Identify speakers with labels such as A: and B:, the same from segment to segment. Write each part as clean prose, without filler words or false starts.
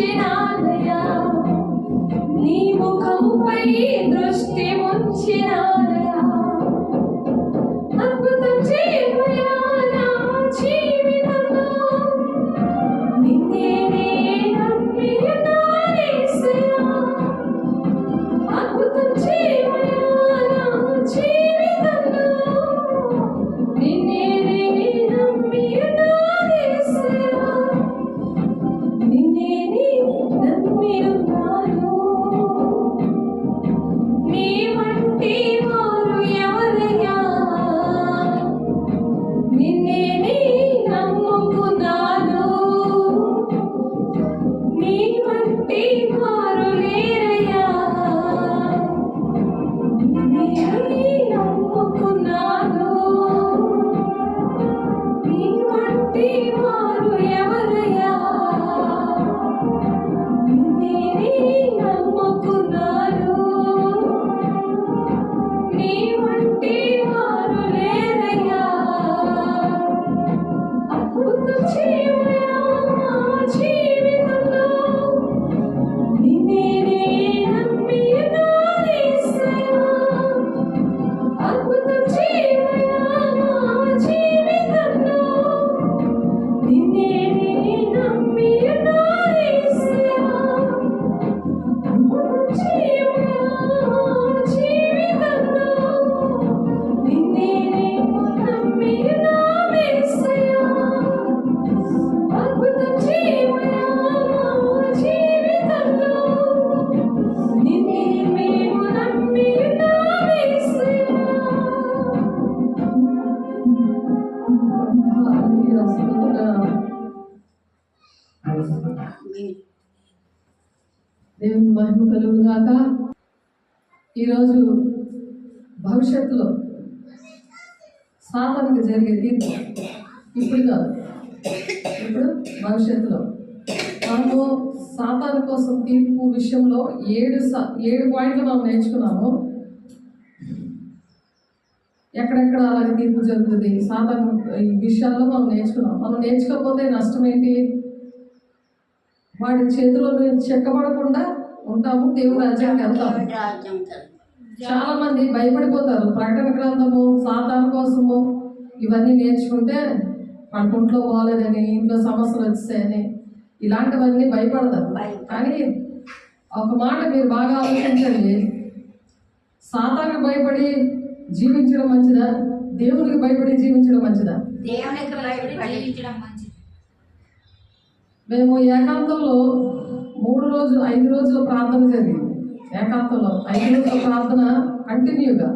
A: ఉంచినానయా, నీ ముఖముపై దృష్టి ఉంచినానయా. అద్భుతం చేయమయా నా జీవితంలో, నిన్నే నే నమ్మి ఉన్నానేసయ్యా. అద్భుతం చేయమయా నా జీవితంలో, నిన్నే నే నమ్మి ఉన్నానేసయ్యా. నిన్నే నే నమ్మి ఉన్నాను. నీ వంటి వారు ఎవరయ్యా, నిన్నే నే నమ్ముకున్నాను. నీ వంటి వారు లేరయ్యా, నిన్నే నే నమ్ముకున్నాను. నీ వంటి వారు ఎవరయ్యా, నిన్నే నే నమ్ముకున్నాను. నీ వంటి వారు లేరయ్యా. అద్భుతం చేయమయా నా జీవితంలో, నిన్నే నే నమ్మి ఉన్నానేసయ్యా. అద్భుతం చేయమయా నా జీవితంలో, నిన్నే నే నమ్మి ఉన్నానేసయ్యా. అద్భుతం చేయమయా నా జీవితంలో, నిన్నే నే నమ్మి ఉన్నానేసయ్యా. అద్భుతం చేయమయా నా జీవితంలో, నిన్నే మేము నమ్మి ఉన్నానేసయ్యా. హల్లెలూయా, స్తోత్రం. దేవుని మహిమ కలుగును గాక. ఈరోజు భవిష్యత్తులో సాతానుకు జరిగే తీర్పు ఇప్పుడు కాదు, ఇప్పుడు భవిష్యత్తులో మనము సాతాను కోసం తీర్పు విషయంలో 7 పాయింట్లు మనం నేర్చుకున్నాము. ఎక్కడెక్కడ అలాగే తీర్పు జరుగుతుంది సాతాను ఈ విషయాల్లో మనం నేర్చుకున్నాం. మనం నేర్చుకోకపోతే నష్టం ఏంటి? వాడి చేతిలో చెక్కబడకుండా ఉంటాము, దేవుని రాజ్యానికి వెళ్తాము. చాలా మంది భయపడిపోతారు. ప్రకటన గ్రంథము, సాతాను కోసము ఇవన్నీ నేర్చుకుంటే మన ఒంట్లో పోలేదని, ఇంట్లో సమస్యలు వచ్చాయని, ఇలాంటివన్నీ భయపడతారు. కానీ ఒక మాట మీరు బాగా ఆలోచించండి, సాతానుకు భయపడి జీవించడం మంచిదా, దేవునికి భయపడి జీవించడం మంచిదా? మేము ఏకాంతంలో 5 రోజుల ప్రార్థన జరిగింది. ఏకాంతంలో 5 రోజుల ప్రార్థన కంటిన్యూగా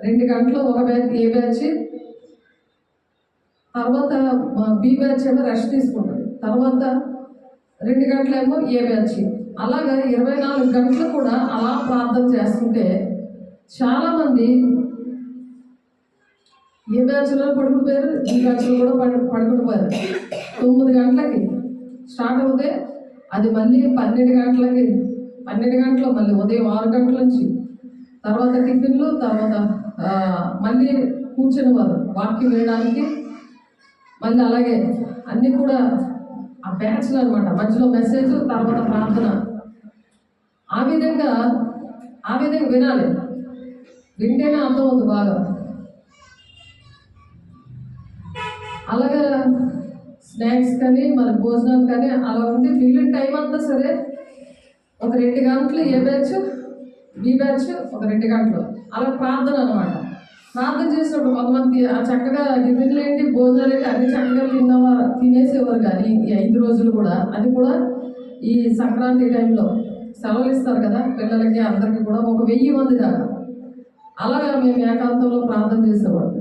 A: 2 గంటలు ఒక బ్యాచ్, ఏ బ్యాచ్, తర్వాత బి బ్యాచ్ ఏమో రెస్ట్ తీసుకుంటుంది, తర్వాత 2 గంటలేమో ఏ బ్యాచ్. అలాగా 24 గంటలు కూడా అలా ప్రార్థన చేస్తుంటే చాలామంది ఏ బ్యాచ్లో పడుకుపోయారు, ఈ బ్యాచ్లో కూడా పడుకుపోయారు. 9 గంటలకి స్టార్ట్ అవుతే అది మళ్ళీ 12 గంటలకి, 12 గంటలు మళ్ళీ ఉదయం 6 గంటల నుంచి, తర్వాత టిఫిన్లు, తర్వాత మళ్ళీ కూర్చుని వారు వాక్యం వినడానికి, మళ్ళీ అలాగే అన్నీ కూడా ఆ బ్యాచ్లు అనమాట. మధ్యలో మెసేజ్, తర్వాత ప్రార్థన. ఆ విధంగా వినాలి. వింటేనే అర్థం అవుతుంది బాగా. అలాగే స్నాక్స్ కానీ మన భోజనం కానీ అలా ఉంటే మిగిలిన టైం అంతా సరే ఒక 2 గంటలు ఏ బ్యాచ్, బి బ్యాచ్ ఒక 2 గంటలు అలా ప్రార్థన అనమాట. ప్రార్థన చేసినప్పుడు కొంతమంది చక్కగా టిఫిన్లు ఏంటి, భోజనాలు ఏంటి అన్ని చక్కగా తినేసేవారు. కానీ ఈ 5 రోజులు కూడా, అది కూడా ఈ సంక్రాంతి టైంలో సెలవులు ఇస్తారు కదా పిల్లలకి, అందరికీ కూడా ఒక 1000 మంది దాకా అలాగా మేము ఏకాంతంలో ప్రార్థన చేసేవాళ్ళం.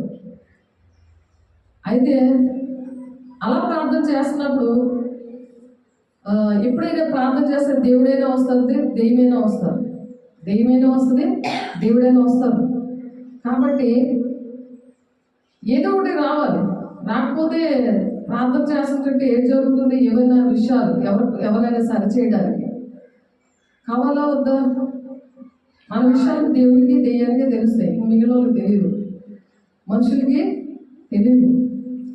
A: అయితే అలా ప్రార్థన చేస్తున్నప్పుడు ఎప్పుడైనా ప్రార్థన చేస్తే దేవుడైనా వస్తుంది, దెయ్యమైనా వస్తుంది, దేవుడైనా వస్తారు. కాబట్టి ఏదో ఒకటి రావాలి. రాకపోతే ప్రార్థన చేస్తుంటే ఏం జరుగుతుంది, ఏమైనా విషయాలు ఎవరైనా సరి చేయడానికి కావాలా వద్దా? మన విషయాలు దేవుడికి దెయ్యానికి తెలుస్తాయి, మిగిలిన వాళ్ళకి తెలియదు, మనుషులకి తెలియదు.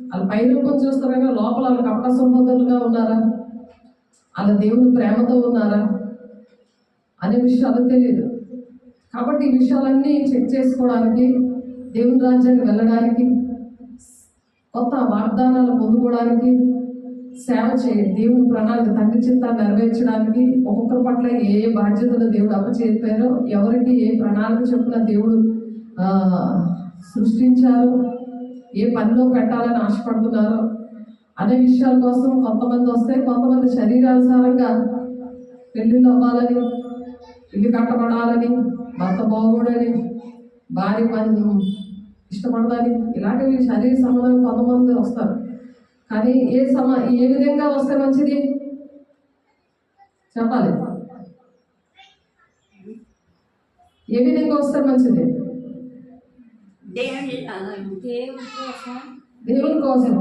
A: వాళ్ళు పై రూపం చూస్తారు కానీ లోపల వాళ్ళు కపట సంబంధులుగా ఉన్నారా, వాళ్ళ దేవుని ప్రేమతో ఉన్నారా అనే విషయాలు తెలియదు. కాబట్టి ఈ విషయాలన్నీ చెక్ చేసుకోవడానికి, దేవుని రాజ్యానికి వెళ్ళడానికి, కొత్త వాగ్దానాలు పొందుకోవడానికి, సేవ చేయండి. దేవుని ప్రణాళిక తండ్రి చిత్తాన్ని నెరవేర్చడానికి ఒక్కొక్కరి పట్ల ఏ బాధ్యతలు దేవుడు అప్పచెప్పారో, ఎవరికి ఏ ప్రణాళిక చొప్పున దేవుడు సృష్టించారో, ఏ పనిలో పెట్టాలని ఆశపడుతున్నారో అనే విషయాల కోసం కొంతమంది వస్తే, కొంతమంది శరీరానుసారంగా పెళ్ళిళ్ళు అవ్వాలని, ఇల్లు కట్టబడాలని, భర్త బాగోడని, భార్య పని ఇష్టపడదని, ఇలాంటివి శరీర సంబంధం కొంతమంది వస్తారు. కానీ ఏ విధంగా వస్తే మంచిది చెప్పాలి? ఏ విధంగా వస్తే మంచిది? దేవుని కోసం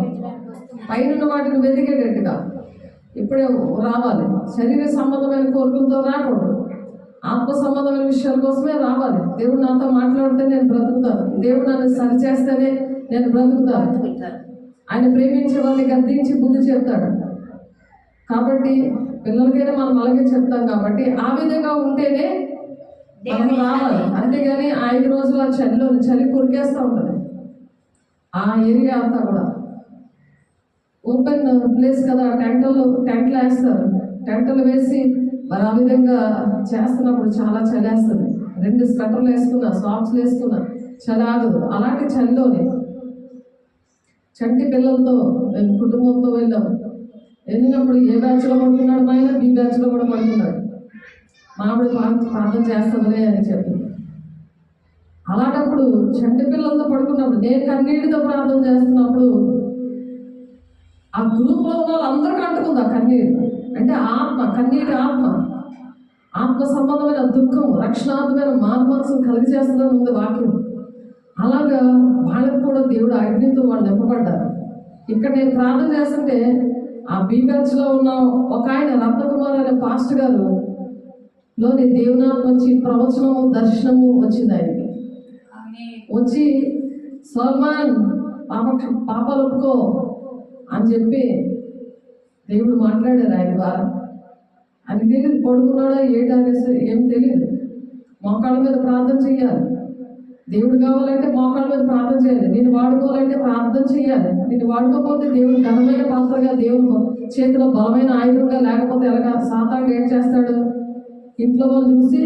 A: పైన వాటిని వెతికేటట్టుగా ఇప్పుడే రావాలి. శరీర సంబంధమైన కోరికలతో రాకూడదు, ఆత్మ సంబంధమైన విషయాల కోసమే రావాలి. దేవుడు నాతో మాట్లాడితే నేను బ్రతుకుతాను, దేవుడు నన్ను సరిచేస్తేనే నేను బ్రతుకుతాను. ఆయన ప్రేమించే వాళ్ళని గద్దించి బుద్ధి చెప్తాడు. కాబట్టి పిల్లలకైనా మనం అలాగే చెప్తాం. కాబట్టి ఆ విధంగా ఉంటేనే మనం రావాలి. అంతేగాని 5 రోజుల చలి కురికేస్తూ ఉంటుంది. ఆ ఏరియా అంతా కూడా ఓపెన్ ప్లేస్ కదా, టెంట్లు వేస్తారు. టెంట్లు వేసి మరి ఆ విధంగా చేస్తున్నప్పుడు చాలా చలేస్తుంది. 2 స్వెటర్లు వేసుకున్నా, సాక్స్లు వేసుకున్నా, చలి ఆగదు. అలాంటి చలిలోనే చంటి పిల్లలతో మేము కుటుంబంతో వెళ్ళాము. వెళ్ళినప్పుడు ఏ బ్యాచ్లో పడుకున్నాడు మా ఆయన, బి బ్యాచ్లో కూడా పడుకున్నాడు. మామిడి ప్రార్థన చేస్తుందిలే అని చెప్పి. అలాంటప్పుడు చంటి పిల్లలతో పడుకున్నప్పుడు, నేను కన్నీటితో ప్రార్థన చేస్తున్నప్పుడు ఆ గ్రూప్లో ఉన్న వాళ్ళందరికీ అంటుకుంది ఆ కన్నీరు. అంటే ఆత్మ, కన్నీటి ఆత్మ సంబంధమైన దుఃఖం, రక్షణాత్మైన మానవత్సం కలిగి చేస్తుందని ఉంది వాక్యం. అలాగా వాళ్ళకు కూడా దేవుడు అగ్నితో వాళ్ళు నింపబడ్డారు. ఇక్కడ నేను ప్రార్థన చేస్తుంటే ఆ బీ బ్యాచ్లో ఉన్న ఒక ఆయన రత్నకుమార్ అనే పాస్టర్ గారు లోని దేవునాత్మ వచ్చి ప్రవచనము, దర్శనము వచ్చింది ఆయనకి. వచ్చి సల్మాన్ పాపాలు ఒప్పుకో అని చెప్పి దేవుడు మాట్లాడారు ఆయన ద్వారా. అది తెలియదు, పడుకున్నాడో ఏంటనేసి ఏం తెలియదు. మోకాళ్ళ మీద ప్రార్థన చేయాలి. దేవుడు కావాలంటే మోకాళ్ళ మీద ప్రార్థన చేయాలి. నేను వాడుకోవాలంటే ప్రార్థన చేయాలి. నేను వాడుకోకపోతే దేవుడు ఘనమైన పాత్రగా, దేవుడు చేతిలో బలమైన ఆయుధంగా లేకపోతే ఎలాగా? సాతాను ఏం చేస్తాడు? ఇంట్లో వాళ్ళు చూసి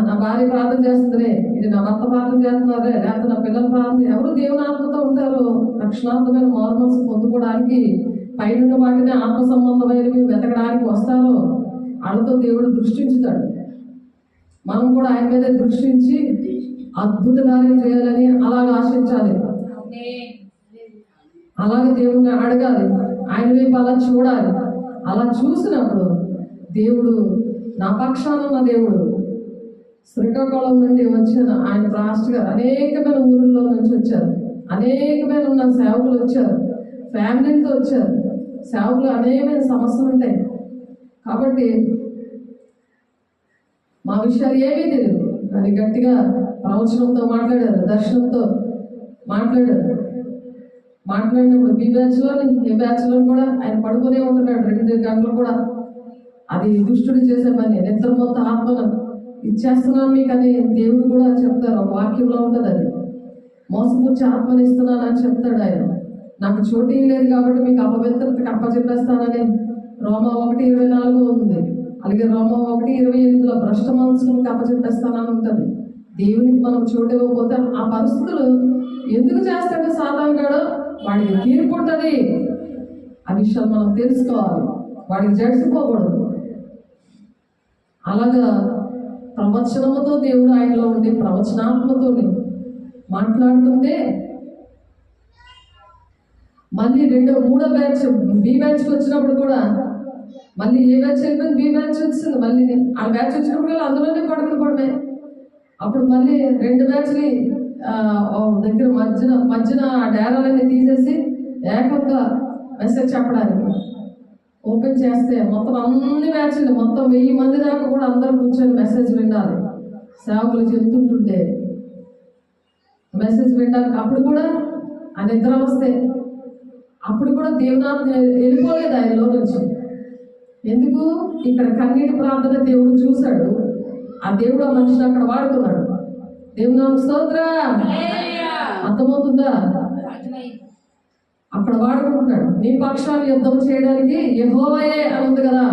A: నా భార్య ప్రార్థన చేస్తుందిరే, ఇది నా భర్త ప్రార్థన చేస్తున్నారే, లేకపోతే నా పిల్లల ప్రార్థన. ఎవరు దేవుని ఆత్మతో ఉంటారో రక్షణాత్మకమైన మారుమనసు పొందుకోవడానికి, పైన వాటిని ఆత్మ సంబంధమైనవి వెతకడానికి వస్తారో వాళ్ళతో దేవుడు దృష్టించుతాడు. మనం కూడా ఆయన మీద దృష్టించి అద్భుత కార్యం చేయాలని అలాగ ఆశించాలి. అలాగే దేవుడిని అడగాలి, ఆయన వైపు అలా చూడాలి. అలా చూసినప్పుడు దేవుడు నా పక్షాన ఉన్న దేవుడు, శ్రీకాకుళం నుండి వచ్చిన ఆయన పాస్టర్ గారు అనేకమైన ఊళ్ళలో నుంచి వచ్చారు. అనేకమైన ఉన్న సేవకులు వచ్చారు, ఫ్యామిలీతో వచ్చారు. సేవకులు అనేకమైన సమస్యలు ఉంటాయి. కాబట్టి మా విషయాలు ఏమీ తెలియదు, కానీ గట్టిగా ప్రవచనంతో మాట్లాడారు, దర్శనంతో మాట్లాడారు. మాట్లాడినప్పుడు బి బ్యాచ్లో, ఏ బ్యాచ్లో కూడా ఆయన పడుకునే ఉంటున్నాడు 2 గంటలు కూడా. అది దుష్టుడు చేసే పని. నిద్ర మొత్తం ఆత్మను ఇచ్చేస్తున్నాను మీకు అని దేవుడు కూడా చెప్తారు. ఒక వాక్యంలో ఉంటుంది అది. మోసపుచ్చి ఆత్మని ఇస్తున్నాను అని చెప్తాడు ఆయన. నాకు చోటు లేదు కాబట్టి మీకు అపవిత్రతకి అప్పచెప్పేస్తానని రోమా 1:24 ఉంది. అలాగే రోమా 1:28 భ్రష్ట మనసుకు అప్పచెప్పేస్తానని ఉంటుంది. దేవునికి మనం చోటు ఇవ్వకపోతే ఆ పరిస్థితులు ఎందుకు చేస్తాడో సాతాను గాడు, వాడికి తీర్పు ఉంటుంది. ఆ విషయాలు మనం తెలుసుకోవాలి. వాడికి జడిసిపోకూడదు. అలాగా ప్రవచనముతో దేవుడు ఆయనలో ఉండి ప్రవచనాత్మతో మాట్లాడుతుంటే మళ్ళీ 3వ బ్యాచ్ బి బ్యాచ్కి వచ్చినప్పుడు కూడా మళ్ళీ ఏ బ్యాచ్ అయిపోయింది, బి బ్యాచ్ వచ్చింది. మళ్ళీ ఆ బ్యాచ్ వచ్చినప్పుడు అందులోనే పడుకోవడమే. అప్పుడు మళ్ళీ 2 బ్యాచ్ని దగ్గర మధ్యన డేరాలన్నీ తీసేసి ఏకంగా మెసేజ్ చెప్పడానికి ఓపెన్ చేస్తే మొత్తం అన్ని బ్యాచ్లు మొత్తం 1000 మంది దాకా కూడా అందరూ కూర్చొని మెసేజ్ వినాలి. సేవకులు చెప్తుంటుంటే మెసేజ్ వినడానికి అప్పుడు కూడా ఆ నిద్ర వస్తే అప్పుడు కూడా దేవునాత్మ వెళ్ళిపోలేదు ఆయనలో నుంచి. ఎందుకు? ఇక్కడ కన్నీటి ప్రార్థన దేవుడు చూశాడు. ఆ దేవుడు ఆ మనిషిని అక్కడ వాడుకున్నాడు. దేవునామ స్తోత్రం. అర్థమవుతుందా? అక్కడ వాడుకుంటున్నాడు. నీ పక్షాన్ని యుద్ధం చేయడానికి యెహోవాయే అని ఉంది కదా.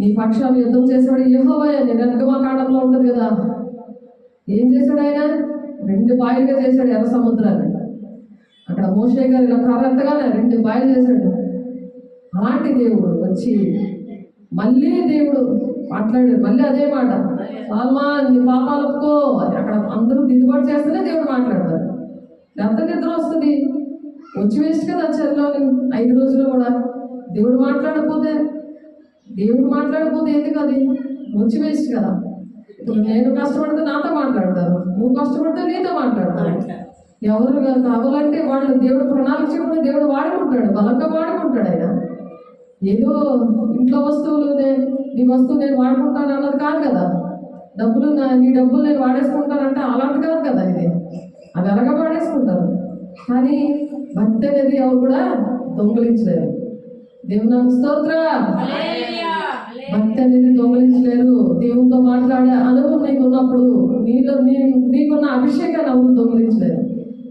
A: నీ పక్షాన్ని యుద్ధం చేశాడు యెహోవాయే. నిర్గమకాండంలో ఉంటుంది కదా. ఏం చేశాడు ఆయన? 2 బాయిలుగా చేశాడు ఎర్ర సముద్రాన్ని. అక్కడ మోషే గారు ఇలా కర్రెత్తగానే 2 బాయిలు చేశాడు. అలాంటి దేవుడు వచ్చి మళ్ళీ దేవుడు మాట్లాడాడు. మళ్ళీ అదే మాట, సాల్మాన్ నీ పాపాలు ఒప్పుకో. అది అక్కడ అందరూ దిద్దుబాటు చేస్తేనే దేవుడు మాట్లాడతారు. ఎంత నిద్ర వస్తుంది? వచ్చి వేస్ట్ కదా చదిలోని 5 రోజులు కూడా. దేవుడు మాట్లాడకపోతే ఎందుకు? అది వచ్చి వేస్ట్ కదా. ఇప్పుడు నేను కష్టపడితే నాతో మాట్లాడతారు, నువ్వు కష్టపడితే నీతో మాట్లాడతారు. ఎవరు కావాలంటే వాళ్ళు దేవుడు ప్రణాళిక చెప్పిన దేవుడు వాడుకుంటాడు, బలంగా వాడుకుంటాడు. ఆయన ఏదో ఇంట్లో వస్తువులు నీ వస్తువు నేను వాడుకుంటాను అన్నది కాదు కదా. నీ డబ్బులు నేను వాడేసుకుంటానంటే అలాంటి కాదు కదా. ఇది అది అలాగా వాడేసుకుంటారు. కానీ భక్తి అనేది ఎవరు కూడా దొంగలించలేరు. దేవుని స్తోత్రం. భక్తి అనేది దొంగలించలేరు. దేవునితో మాట్లాడే అనుభవం నీకు ఉన్నప్పుడు నీకున్న అభిషేకాన్ని ఎవరు దొంగలించలేరు.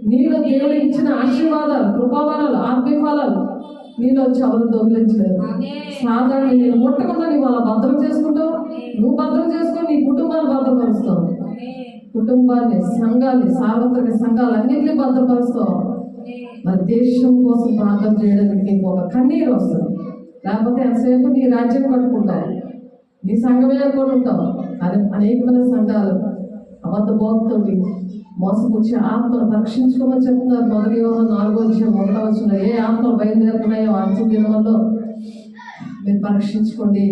A: నీలో దేవుడు ఇచ్చిన ఆశీర్వాదాలు, కృపావరాలు, ఆత్మీయఫలాలు నీలో వచ్చి ఎవరు దొంగలించలేరు. సాధారణ నేను ముట్టకుండా నీవు అలా భద్రం చేసుకుంటావు. నువ్వు భద్రం చేసుకొని నీ కుటుంబాన్ని భద్రపరుస్తావు. కుటుంబాన్ని, సంఘాన్ని, సార్వత్రిక సంఘాలు అన్నింటినీ భద్రపరుస్తావు. మరి దేశం కోసం ప్రార్థన చేయడానికి నీకు ఒక కన్నీరు వస్తుంది. లేకపోతే ఎంతసేపు నీ రాజ్యం కట్టుకుంటావు, నీ సంఘమే అనుకుంటుంటావు. కానీ అనేకమైన సంఘాలు అబద్ధ బోధతోటి మోసపుచ్చి ఆత్మను పరీక్షించుకోమని చెప్తున్నారు. 1 యోహాను 4:1 ఏ ఆత్మలు బయలుదేరుతున్నాయో అంత్య దినములలో మీరు పరీక్షించుకోండి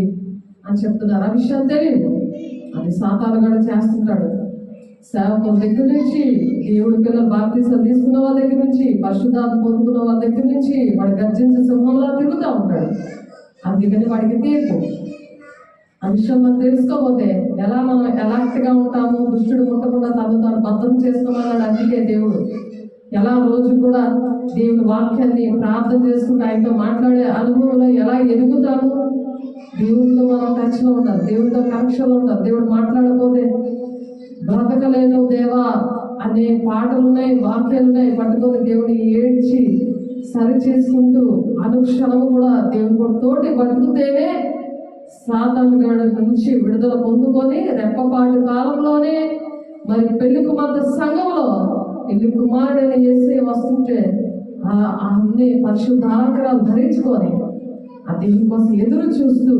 A: అని చెప్తున్నారు. ఆ విషయం తెలియదు. అది సాతాను కూడా చేస్తుంటాడు. సేవకుల దగ్గర నుంచి, దేవుడి పిల్లలు బాప్తీసాలు తీసుకున్న వాళ్ళ దగ్గర నుంచి, పరిశుద్ధాత్మ పొందుకున్న వాళ్ళ దగ్గర నుంచి వాడు గర్జించే సింహంలా తిరుగుతూ ఉంటాడు. అందుకని వాడికి తీర్పు. ఆ విషయం మనం తెలుసుకోకపోతే ఎలా మనం ఎలాక్ట్గా ఉంటాము, దుష్టుడు ముట్టకుండా తాను భద్రం చేసుకోమన్నాడు. అందుకే దేవుడు ఎలా రోజు కూడా దేవుని వాక్యాన్ని ప్రార్థన చేసుకుంటూ ఆయనతో మాట్లాడే అనుభవంలో ఎలా ఎదుగుతాము. దేవుడితో మనం టచ్లో ఉండాలి, దేవుడితో కనెక్షన్లో ఉండాలి. దేవుడు మాట్లాడకపోతే బ్రతకలేను దేవా అనే పాటలున్నాయి, వాక్యాలున్నాయి. పట్టుకొని దేవుని ఏడ్చి సరి చేసుకుంటూ అనుక్షణము కూడా దేవుడి తోటి బతుకుతేనే సాతాను గాడి నుంచి విడుదల పొందుకొని రెప్పపాటు కాలంలోనే మరి పెళ్లి కుమార్తె సంఘంలో పెళ్లి కుమారుడని చేసి వస్తుంటే అన్ని పరిశుద్ధ ఆకరాలు ధరించుకొని ఆ దేవుని కోసం ఎదురు చూస్తూ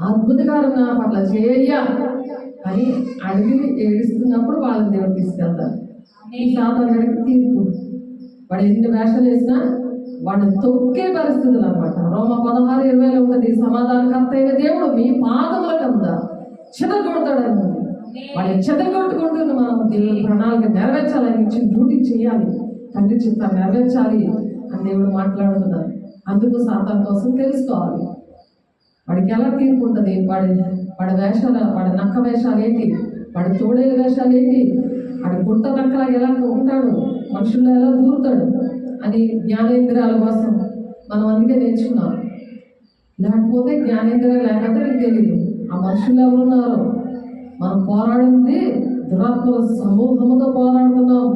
A: అద్భుతకారం నా పట్ల చేయ్యా అని అడిగి ఏడుస్తున్నప్పుడు వాళ్ళని దేవుడు తీసుకెళ్తారు. ఈ సాతాను గాడికి తీర్పు. వాడు ఎన్ని వేషాలు వేసినా వాడిని తొక్కే పరిస్థితులు అనమాట. రోమ 16:20 ఉంటుంది, సమాధానకర్త అయిన దేవుడు మీ పాదముల కింద చెదగొడతాడని. వాడిని చెదగొట్టుకుంటూ మనం దేవుని ప్రణాళిక నెరవేర్చాలని ఇచ్చిన డ్యూటీ చేయాలి, తండ్రి చిత్తాన్ని నెరవేర్చాలి అని దేవుడు మాట్లాడుతున్నారు. అందుకు సాతాను కోసం తెలుసుకోవాలి వాడికి ఎలా తీర్పు ఉంటుంది, వాడి వేషాలు, వాడి నక్క వేషాలు ఏంటి, వాడి తోడేల వేషాలు ఏంటి, వాడి గుట్ట నక్కలా ఎలా ఉంటాడు, మనుషుల్లో ఎలా దూరుతాడు అని జ్ఞానేంద్రియాల కోసం మనం అందుకే నేర్చుకున్నాం. లేకపోతే జ్ఞానేంద్రియాలు లేకపోతే నీకు తెలియదు ఆ మనుషులు ఎవరున్నారో. మనం పోరాడింది దురాత్మల సమూహంతో పోరాడుతున్నాం,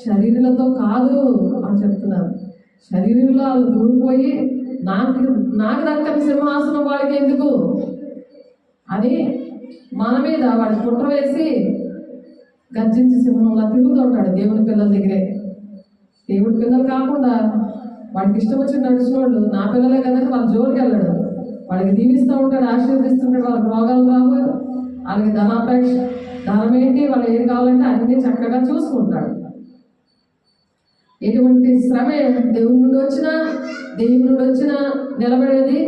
A: శరీరాలతో కాదు అని చెప్తున్నారు. శరీరంలో వాళ్ళు దూరిపోయి నాకు దక్కని సింహాసనం వాడికి ఎందుకు అని మన మీద వాడి కుట్ర వేసి గర్జించి సింహంలా తిరుగుతూ ఉంటాడు దేవుని పిల్లల దగ్గరే. దేవుడి పిల్లలు కాకుండా వాడికి ఇష్టం వచ్చి నడిచిన వాళ్ళు నా పిల్లలే కదంటే వాళ్ళ జోలికి వెళ్ళాడు. వాళ్ళకి దీవిస్తూ ఉంటాడు, ఆశీర్వదిస్తుంటాడు. వాళ్ళకి రోగాలు రావు, వాళ్ళకి ధనాపేక్ష, ధనం ఏంటి, వాళ్ళు ఏది కావాలంటే అన్ని చక్కగా చూసుకుంటాడు. ఎటువంటి శ్రమ దేవుని నుండి వచ్చినా నిలబడేది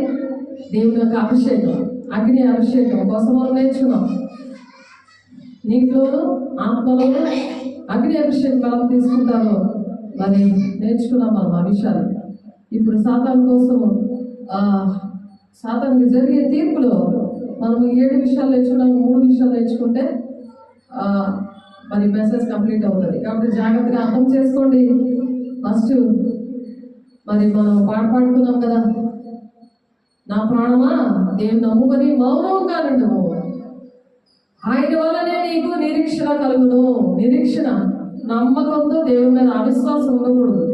A: దేవుని యొక్క అభిషేకం, అగ్ని అభిషేకం కోసం మనం నేర్చుకున్నాం. నీటిలోను ఆత్మలోను అగ్ని అభిషేకం మనం తీసుకుంటాము మరి నేర్చుకున్నాం మనం ఆ విషయాలు. ఇప్పుడు సాతాను కోసం సాతానుకి జరిగే తీర్పులో మనం 7 విషయాలు నేర్చుకున్నాం. 3 విషయాలు నేర్చుకుంటే మరి మెసేజ్ కంప్లీట్ అవుతుంది. కాబట్టి జాగ్రత్తగా అర్థం చేసుకోండి. ఫస్ట్ మరి మనం పాట పాడుకున్నాం కదా, నా ప్రాణమా దేవుని నమ్ముకొని మౌనంగా నుండుము, ఆయన వల్లనే నీకు నిరీక్షణ కలుగును. నిరీక్షణ, నమ్మకంతో దేవుని మీద అవిశ్వాసం ఉండకూడదు.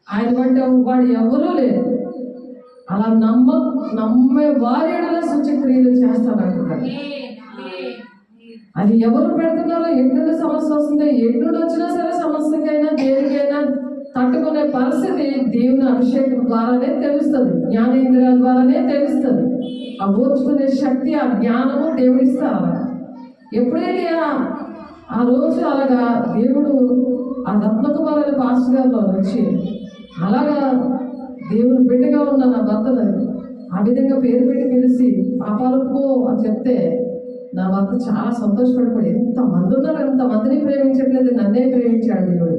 A: ఆయన వంటి వాడు ఎవరూ లేదు. అలా నమ్మే వారి ఎడల సూచక్రియలు చేస్తానంటున్నాడు. అది ఎవరు పెడుతున్నారో, ఎటువంటి సమస్య వస్తుందో, ఎటువంటి వచ్చినా సరే సమస్యకైనా దేనికైనా తట్టుకునే పరిస్థితి దేవుని అభిషేకం ద్వారానే తెలుస్తుంది, జ్ఞానేంద్రియాల ద్వారానే తెలుస్తుంది. ఆ ఓర్చుకునే శక్తి, ఆ జ్ఞానము దేవుడు ఇస్తారు. ఎప్పుడైతే ఆ రోజు అలాగా దేవుడు ఆ రత్నకుమారుని పాస్టర్ గారిలో వచ్చి అలాగా దేవుని బిడ్డగా ఉన్న నా భర్తను ఆ విధంగా పేరు పెట్టి పిలిచి పాపాలకు అని చెప్తే నా భర్త చాలా సంతోషపడిపోయి, ఎంతమంది ఉన్నారు, ఎంతమందిని ప్రేమించట్లేదు, నన్నే ప్రేమించాడు దేవుడు,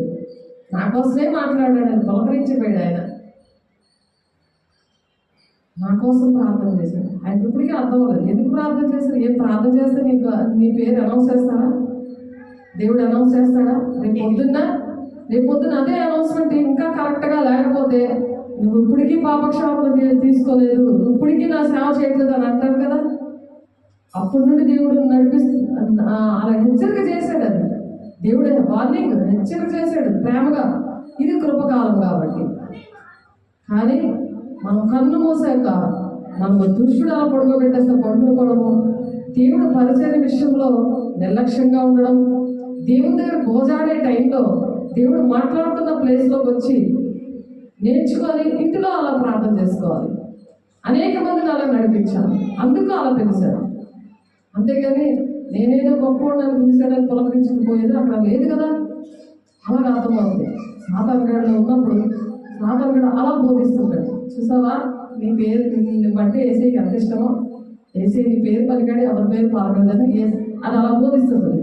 A: నా కోసమే మాట్లాడాడు అని పలకరించిపోయాడు. ఆయన నా కోసం ప్రార్థన చేశాడు. ఆయన ఇప్పటికీ అర్థం అవ్వలేదు ఎందుకు ప్రార్థన చేశారు. ఏం ప్రార్థన చేస్తే నీకు నీ పేరు అనౌన్స్ చేస్తారా? దేవుడు అనౌన్స్ చేస్తాడా? రేపు పొద్దున్న అదే అనౌన్స్మెంట్ ఇంకా కరెక్ట్గా లేకపోతే, నువ్వు ఇప్పటికీ పాపక్షాపణ తీసుకోలేదు, ఇప్పటికీ నా సేవ చేయట్లేదు అని అంటారు కదా. అప్పటి నుండి దేవుడు అలా హెచ్చరిక చేశాడు. అది దేవుడు వార్నింగ్, హెచ్చరిక చేశాడు ప్రేమగా. ఇది కృపకాలం కాబట్టి. కానీ మనం కన్ను మూసాక మనకు దుష్టుడు అలా పడుకోబెట్టేస్తే పడుకోవడము, దేవుడు పరిచయ విషయంలో నిర్లక్ష్యంగా ఉండడం, దేవుని దగ్గర గోజాడే టైంలో దేవుడు మాట్లాడుతున్న ప్లేస్లోకి వచ్చి నేర్చుకొని ఇంటిలో అలా ప్రార్థన చేసుకోవాలి. అనేక మందిని అలా నడిపించాలి. అందుకు అలా పిలిచాడు. అంతేగాని నేనేదో గొప్పవాడిని పిలిచాడని పులకరించుకుపోయేది అక్కడ లేదు కదా. అలాగే అర్థమవుతుంది. సాతానుగాడిలో ఉన్నప్పుడు సాతానుగాడు అలా బోధిస్తుంటాడు. చూసావా, నీ పేరు బట్టి ఏసైకి ఎంత ఇష్టమో, ఏసై నీ పేరు పలికాడు, ఎవరి పేరు పలకలేదని అది అలా బోధిస్తుంటుంది.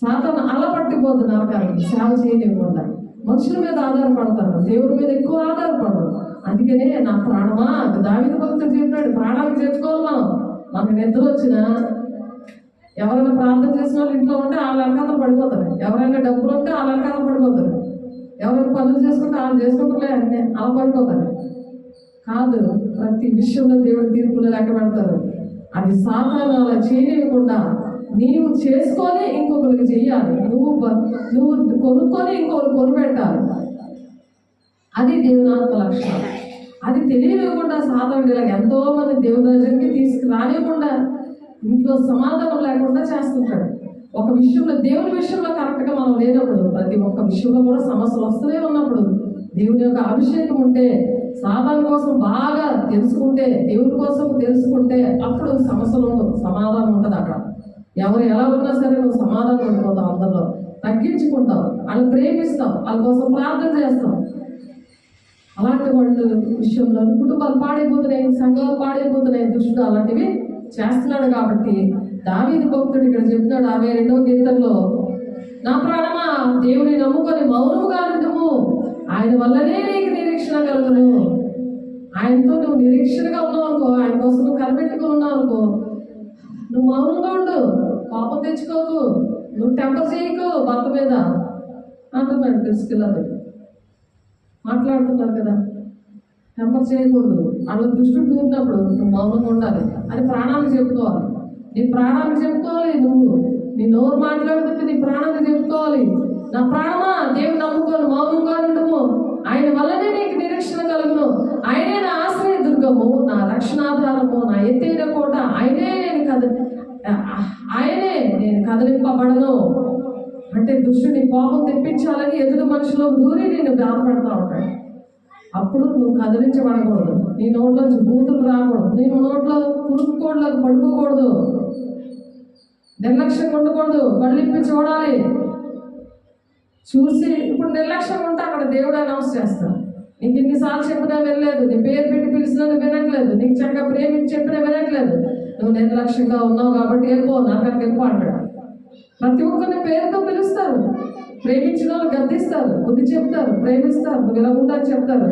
A: సాతాను అలా పట్టిపోతుంది నరకానికి, సేవ చేయలేకుండా. మనుషుల మీద ఆధారపడతారు, దేవుడి మీద ఎక్కువ ఆధారపడరు. అందుకనే నా ప్రాణమా, దావీదు భక్తుడు చెప్పాడు, ప్రాణానికి తెచ్చుకోవాలి. మనకు నిద్ర వచ్చినా, ఎవరైనా ప్రార్థన చేసిన వాళ్ళు ఇంట్లో ఉంటే వాళ్ళ వెనకాల పడిపోతారు, ఎవరైనా డబ్బులు ఉంటే వాళ్ళ వెనకాల పడిపోతారు, ఎవరైనా పనులు చేసుకుంటే వాళ్ళు చేసుకుంటారులే అన్నీ అలా పడిపోతారు. కాదు, ప్రతి విషయంలో దేవుడు తీర్పులు లెక్క పెడతారు. అది సాతాను అలా చేయకుండా నీవు చేసుకొని ఇంకొకరికి చెయ్యాలి, నువ్వు కొనుక్కొని ఇంకొకరు కొనిపెట్టాలి. అది దేవుని ఆత్మ లక్షణం. అది తెలియకుండా సాతానుడు ఇలా ఎంతో మంది దేవుని రాజ్యానికి తీసుకురానివ్వకుండా ఇంట్లో సమాధానం లేకుండా చేస్తుంటాడు. ఒక విషయంలో, దేవుని విషయంలో కరెక్ట్గా మనం లేనప్పుడు, ప్రతి ఒక్క విషయంలో కూడా సమస్యలు వస్తూనే ఉన్నప్పుడు, దేవుని యొక్క అభిషేకం ఉంటే, సాతాను కోసం బాగా తెలుసుకుంటే, దేవుని కోసం తెలుసుకుంటే, అప్పుడు సమస్యలు సమాధానం ఉంటుంది. అక్కడ ఎవరు ఎలా ఉన్నా సరే నువ్వు సమాధానం పడిపోతావు, అందరిలో తగ్గించుకుంటావు, వాళ్ళని ప్రేమిస్తావు, వాళ్ళ కోసం ప్రార్థన చేస్తావు. అలాంటి వాళ్ళ విషయంలో కుటుంబాలు పాడైపోతున్నాయి, సంఘాలు పాడైపోతున్నాయి, దుష్టుడు అలాంటివి చేస్తున్నాడు. కాబట్టి దావీదు భక్తుడు ఇక్కడ చెప్తున్నాడు 52వ కీర్తనలో, నా ప్రాణమా దేవుని నమ్ముకొని మౌనముగా ఉండుము, ఆయన వల్లనే నీకు నిరీక్షణ కలుగును. ఆయనతో నువ్వు నిరీక్షణగా ఉన్నావు అనుకో, ఆయన కోసం నువ్వు కనిపెట్టుకుని ఉన్నావు అనుకో, నువ్వు మౌనంగా ఉండు, పాపం తెచ్చుకోకు, నువ్వు టెంపర్ చేయకు భర్త మీద అంటున్నాడు. తెలుసుకెళ్ళదు మాట్లాడుతున్నారు కదా, టెంపర్ చేయకూడదు. అలా దృష్టి దూరినప్పుడు నువ్వు మౌనంగా ఉండాలి అని ప్రాణానికి చెప్పుకోవాలి. నీ ప్రాణానికి చెప్పుకోవాలి. నువ్వు నీ నోరు మాట్లాడుతుంటే నీ ప్రాణానికి చెప్పుకోవాలి, నా ప్రాణమా దేవుని నమ్ముకోను మౌనంగా ఉండము, ఆయన వల్లనే నీకు నిరీక్షణ కలుగును, ఆయనే నా ఆశ్రయ దుర్గము, నా రక్షణాధారము, నా ఎత్తైన కోట, ఆయనే నేను కదిలింపబడను. అంటే దుష్టుని కోపం తెప్పించాలని ఎదురు మనుషులో దూరి నేను బాధపడతా ఉంటాడు. అప్పుడు నువ్వు కదిలించబడకూడదు, నీ నోట్లోంచి బూతులు రాకూడదు, నీ నోట్లో కురుక్కోడ్లకు పడుకోకూడదు, నిర్లక్ష్యంగా ఉండకూడదు, కళ్ళిప్పి చూడాలి. చూసి ఇప్పుడు నిర్లక్ష్యంగా ఉంటే అక్కడ దేవుడు అనౌన్స్ చేస్తాడు. నీకు ఇన్నిసార్లు చెప్పినా వినలేదు, నీ పేరు పెట్టి పిలిచినా వినట్లేదు, నీకు చక్కగా ప్రేమించి చెప్పినా వినట్లేదు, నువ్వు నిర్లక్ష్యంగా ఉన్నావు కాబట్టి వెళ్ళిపో, నాకరికి వెళ్ళిపో అంటాడు. ప్రతి ఒక్కరిని పేరుతో పిలుస్తారు, ప్రేమించిన వాళ్ళు గద్దిస్తారు, బుద్ధి చెప్తారు, ప్రేమిస్తారు, నువ్వు ఇలా ఉండాలి చెప్తారు.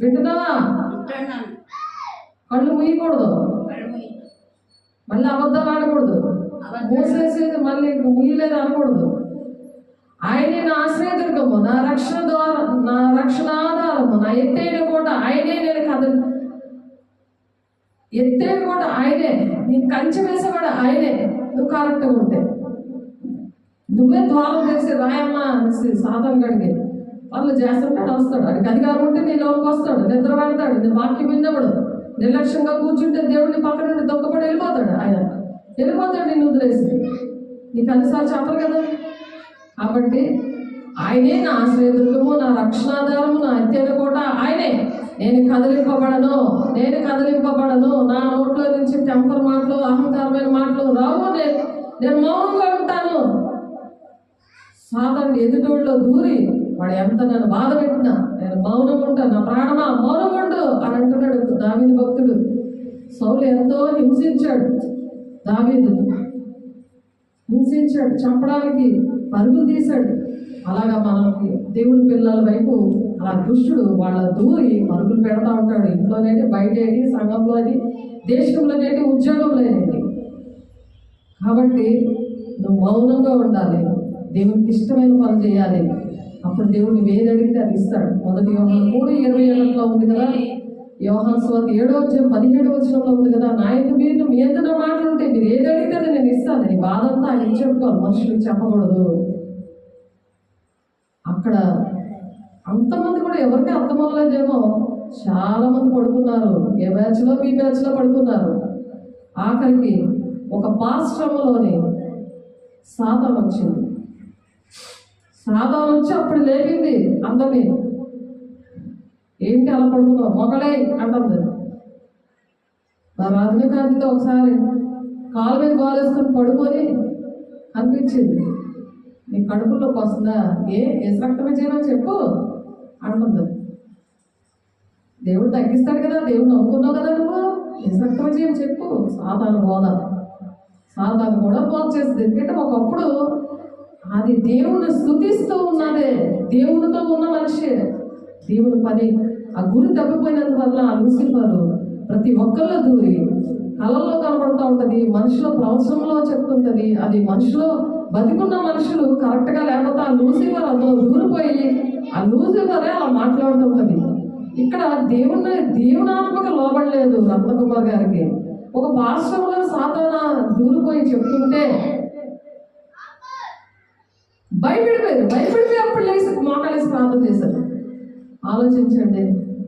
A: వింటున్నావా? కళ్ళు ముయ్యకూడదు, మళ్ళీ అబద్ధాలు ఆడకూడదు, మూసేసేది మళ్ళీ ముయ్యలేదు అనకూడదు. ఆయనే నా ఆశ్రయదుర్గము, నా రక్షణ ద్వారా, నా రక్షణ ఆధారము, నా ఎత్తైన కోట ఆయనే. నేను ఎత్తైన కోట ఆయనే, నీకు కంచె వేసేవాడు ఆయనే. నువ్వు కరెక్ట్గా ఉంటే నువ్వే ద్వారం చేసి రాయమ్మ అనేసి సాధన గడిగి వాళ్ళు చేస్తుంటాడు, వస్తాడు. అడిగి అధికారం ఉంటే నీ లోనికి వస్తాడు, నిద్ర పడతాడు. నీ వాక్యం విన్నప్పుడు నిర్లక్ష్యంగా కూర్చుంటే దేవుడిని పక్కన నుండి దొక్కపడి వెళ్ళిపోతాడు. నిన్ను వదిలేసి. నీకు అన్నిసార్లు చెప్పరు కదా. కాబట్టి ఆయనే నా ఆశ్రయదుర్గము, నా రక్షణాధారము, నా ఎత్తైన కోట ఆయనే. నేను కదిలింపబడను. నా నోట్లో నుంచి టెంపర్ మాటలు, అహంకారమైన మాటలు రావు. నేను మౌనంగా ఉంటాను. సాధారణ ఎదుటోళ్ళలో దూరి వాడు ఎంత నన్ను బాధ పెట్టినా నేను మౌనంగా ఉంటాను. నా ప్రాణమా మౌనంగా ఉండు అని అంటున్నాడు దావీదు భక్తుడు. సౌలు ఎంతో హింసించాడు, చంపడానికి పరుగులు తీశాడు. అలాగా మనకి దేవుడి పిల్లల వైపు అలా దుష్టుడు వాళ్ళ దూరి పరుగులు పెడతా ఉంటాడు. ఇంట్లోనేది, బయటేది, సంఘంలోని, దేశంలోనేది, ఉద్యోగంలోనేది. కాబట్టి నువ్వు మౌనంగా ఉండాలి, దేవునికి ఇష్టమైన పని చేయాలి. అప్పుడు దేవుడిని ఏది అడిగితే అది ఇస్తాడు. మొదటి యోహాను 3:27 ఉంది కదా. యోహాను సువార్త 7:17 ఉంది కదా. మీ ఎందుకు మాటలుంటే మీరు ఏది అడిగితే అది నేను ఇస్తాను. నీ బాధ అంతా ఆయన చెప్పుకోవాలి, మనుషులకు చెప్పకూడదు. అక్కడ అంతమంది కూడా ఎవరికి అర్థమవ్వలేదేమో. చాలా మంది పడుకున్నారు, ఏ బ్యాచ్లో బి బ్యాచ్లో పడుకున్నారు. ఆఖరికి ఒక పాశ్రమంలోని సాతాను వచ్చి అప్పుడు లేపింది అందరినీ. ఏంటి అలా పడుకున్నావు, మొగలే అంటుంది. రజనీకాంత్తో ఒకసారి కాలు మీద గోలేసుకొని పడుకొని అనిపించింది, నీ కడుపులోకి వస్తుందా, ఏ రక్తమే చేయమని చెప్పు అంటుంది. దేవుడు తగ్గిస్తాడు కదా, దేవుడు నమ్ముకున్నావు కదా, నువ్వు రక్తమే చేయని చెప్పు. సాతాను కూడా బోధ చేస్తుంది. ఎందుకంటే ఒకప్పుడు అది దేవుణ్ణి స్తుతిస్తూ ఉన్నదే, దేవునితో ఉన్న మనిషి. దేవుని పని ఆ గురి తప్పిపోయినందువల్ల ఆ లూసిఫర్ ప్రతి ఒక్కరిలో దూరి కళల్లో కనబడుతూ ఉంటుంది, మనుషుల ప్రవచనంలో చెప్తుంటది. అది మనుషులు బతికున్న మనుషులు కరెక్ట్గా లేకపోతే ఆ లూసిఫర్ అందులో దూరిపోయి ఆ లూసిఫరే అలా మాట్లాడుతుంటది. ఇక్కడ దేవునాత్మక లోబడలేదు రత్నకుమార్ గారికి. ఒక పాశ్రంలో సాధారణ దూరిపోయి చెప్తుంటే భయపడిపోయి అప్పుడు లేసి మోకాలేసి ప్రార్థన చేశారు. ఆలోచించండి,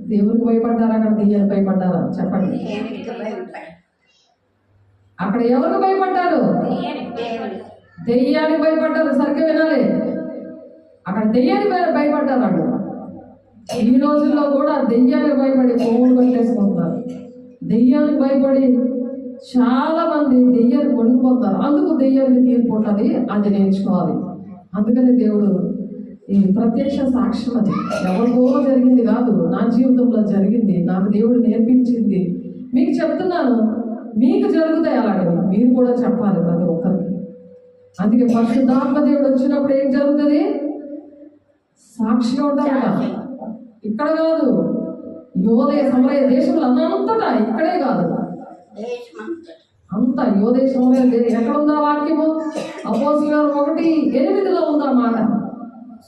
A: దేవునికి భయపడ్డారా, అక్కడ దెయ్యానికి భయపడ్డారా? చెప్పండి. అక్కడ ఎవరికి భయపడ్డారు? దెయ్యానికి భయపడ్డారు. సరిగ్గా వినాలి, అక్కడ దెయ్యానికి భయపడ్డారు. అక్కడ ఈ రోజుల్లో కూడా దెయ్యానికి భయపడి కొమ్ములు కట్టేసుకుంటున్నారు. దెయ్యానికి భయపడి చాలా మంది దెయ్యాన్ని కొనుక్కుపోతారు. అందుకు దెయ్యానికి తీర్పు ఉంటుంది, అది నేర్చుకోవాలి. అందుకని దేవుడు ఈ ప్రత్యక్ష సాక్ష్యం అది ఎవరికో జరిగింది కాదు, నా జీవితంలో జరిగింది, నాకు దేవుడు నేర్పించింది. మీకు చెప్తున్నాను, మీకు జరుగుతాయి అలాంటివి, మీరు కూడా చెప్పాలి ప్రతి ఒక్కరికి. అందుకే పరిశుద్ధాత్మ దేవుడు వచ్చినప్పుడు ఏం జరుగుతుంది? సాక్షిగా ఉండాలి. ఇక్కడ కాదు, యోదయ సమరయ దేశంలో అంతటా, ఇక్కడే కాదు, అంత యోదయ సమరయ ఎక్కడ ఉందా వాక్యము? అపోస్తలుల 1:8 ఉందా మాట.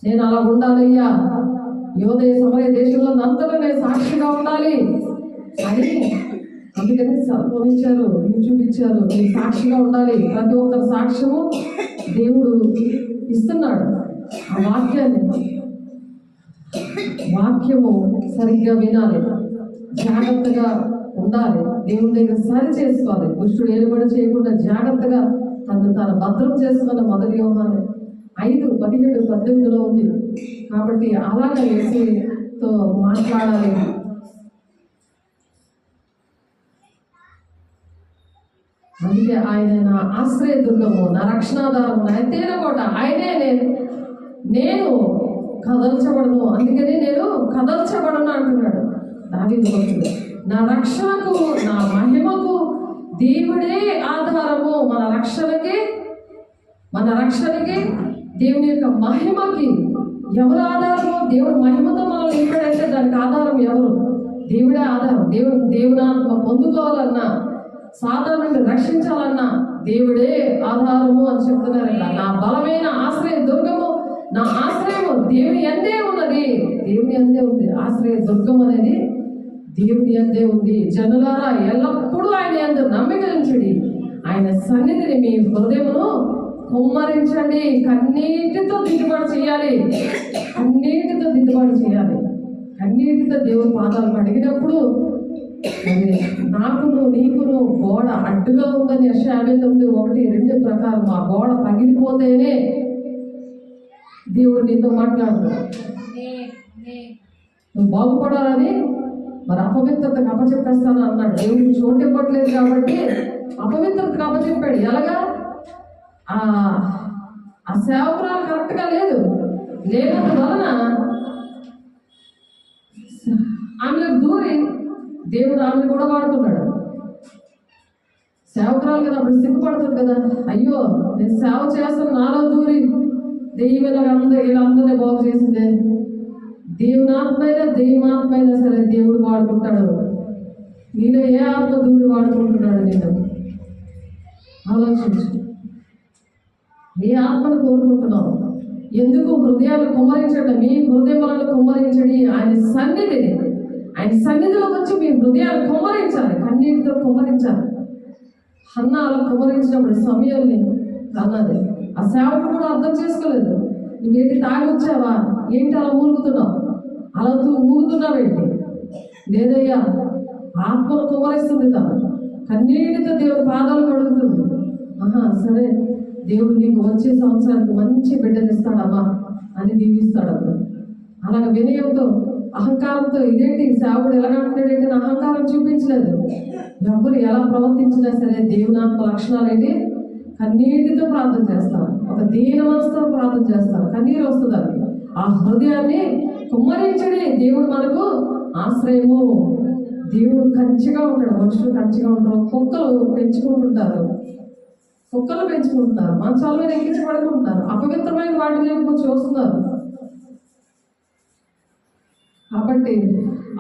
A: నేను అలా ఉండాలయ్యా, యోదయ సమరయ దేశంలో అంతటా నేను సాక్షిగా ఉండాలి అని. అందుకని ఫోన్ ఇచ్చారు, యూట్యూబ్ ఇచ్చారు. నేను సాక్షిగా ఉండాలి. ప్రతి ఒక్కరి సాక్ష్యము దేవుడు ఇస్తున్నాడు. ఆ వాక్యము సరిగ్గా వినాలి, జాగ్రత్తగా ఉండాలి, దేవుని దగ్గర సరి చేసుకోవాలి. దుష్టుడు ఏలుబడి చేయకుండా జాగ్రత్తగా తను భద్రం చేసుకున్న మొదటి యోహాను 5:17-18 ఉంది. కాబట్టి అలాగే యేసుతో మాట్లాడాలి. అందుకే ఆయన నా ఆశ్రయదుర్గము, నా రక్షణాధారము, నా ఎత్తైన కోట ఆయనే. నేను కదల్చబడను, అందుకని నేను కదల్చబడను అంటున్నాడు దావీదు భక్తుడు. నా రక్షణకు, నా మహిమకు దేవుడే ఆధారము. మన రక్షణకి దేవుని యొక్క మహిమకి ఎవరు ఆధారము? దేవుడు మహిమతో మనల్ని నింపాడంటే దానికి ఆధారం ఎవరు? దేవుడే ఆధారం. దేవునాత్మ పొందుకోవాలన్నా, సాధారణంగా రక్షించాలన్నా దేవుడే ఆధారము అని చెప్తున్నారు. నా బలమైన ఆశ్రయ దుర్గము, నా ఆశ్రయము దేవుని యందే ఉన్నది. దేవుని యందే ఉంది. ఆశ్రయ దుర్గం అనేది దేవుని యందే ఉంది. జనులారా ఎల్లప్పుడూ ఆయన యందు నమ్మిక ఉంచుడి. ఆయన సన్నిధిని మీ హృదయమును కుమ్మరించండి. కన్నీటితో దిద్దుబాటు చేయాలి. కన్నీటితో దిద్దుబాటు చేయాలి. కన్నీటితో దేవుని పాదాలు కడిగినప్పుడు నాకును నీకును గోడ అడ్డుగా ఉందని యెషయా 59:1-2 ప్రకారం ఆ గోడ పగిలిపోతేనే దేవుడు నీతో మాట్లాడుతాడు. నువ్వు బాగుపడాలని మరి అపవిత్రతకు అప్పచెప్పేస్తాను అన్నాడు. దేవుడికి చోటు ఇవ్వట్లేదు కాబట్టి అపవిత్రతకు అప్పచెప్పాడు. ఎలాగా ఆ సేవకురాలు కరెక్ట్గా లేనందువలన ఆమెకు దూరి దేవుడు ఆమెను కూడా వాడుతున్నాడు. సేవకురాలు కదా, అప్పుడు సిగ్గుపడుతుంది కదా, అయ్యో నేను సేవ చేస్తాను నాలో దూరి వీళ్ళందరినీ బాగు చేసిందే. దైవాత్మైనా సరే దేవుడు వాడుకుంటాడు. నీలో ఏ ఆత్మ దూరి వాడుకుంటున్నాడు? నేను ఆలోచించు. ఏ ఆత్మను కోరుకుంటున్నావు? ఎందుకు హృదయాలు కుమ్మరించండి, మీ హృదయాలను కుమ్మరించండి. ఆయన సన్నిధిలోకి వచ్చి మీ హృదయాలు కుమ్మరించాలి, కన్నీటితో కుమ్మరించాలి. హన్నా అలా కుమ్మరించినప్పుడు సమయాన్ని అన్నది ఆ సేవకుడు కూడా అర్థం చేసుకోలేదు. నువ్వేంటి తాగి వచ్చావా, ఏంటి అలా ఊరుకుతున్నావు, అలా ఊరుకుతున్నావేంటి? లేదయ్యా, ఆత్మను కుమ్మరిస్తుంది తను. కన్నీటితో దేవుడి పాదాలు కడుగుతుంది. సరే, దేవుడు నీకు వచ్చే సంవత్సరానికి మంచి బిడ్డలు ఇస్తాడమ్మా అని దీవిస్తాడమ్మా. అలాగే వినయంతో అహంకారంతో ఇదేంటి సేవకుడు ఎలాగంటున్నాడేంటి నా అహంకారం చూపించలేదు. ఎవరు ఎలా ప్రవర్తించినా సరే దేవుని ఆత్మ లక్షణాలు ఏంటి? కన్నీటితో ప్రార్థన చేస్తారు, ఒక దీన మనసుతో ప్రార్థన చేస్తారు. కన్నీరు వస్తుంది. ఆ హృదయాన్ని కుమ్మరించడే దేవుడు మనకు ఆశ్రయము. దేవుడు కంచిగా ఉంటాడు, మనుషులు కంచిగా ఉంటారు. కుక్కలు పెంచుకుంటారు, మంచాల మీద ఎక్కించి పడుకుంటున్నారు. అపవిత్రమైన వాటి వైపు చూస్తున్నారు. కాబట్టి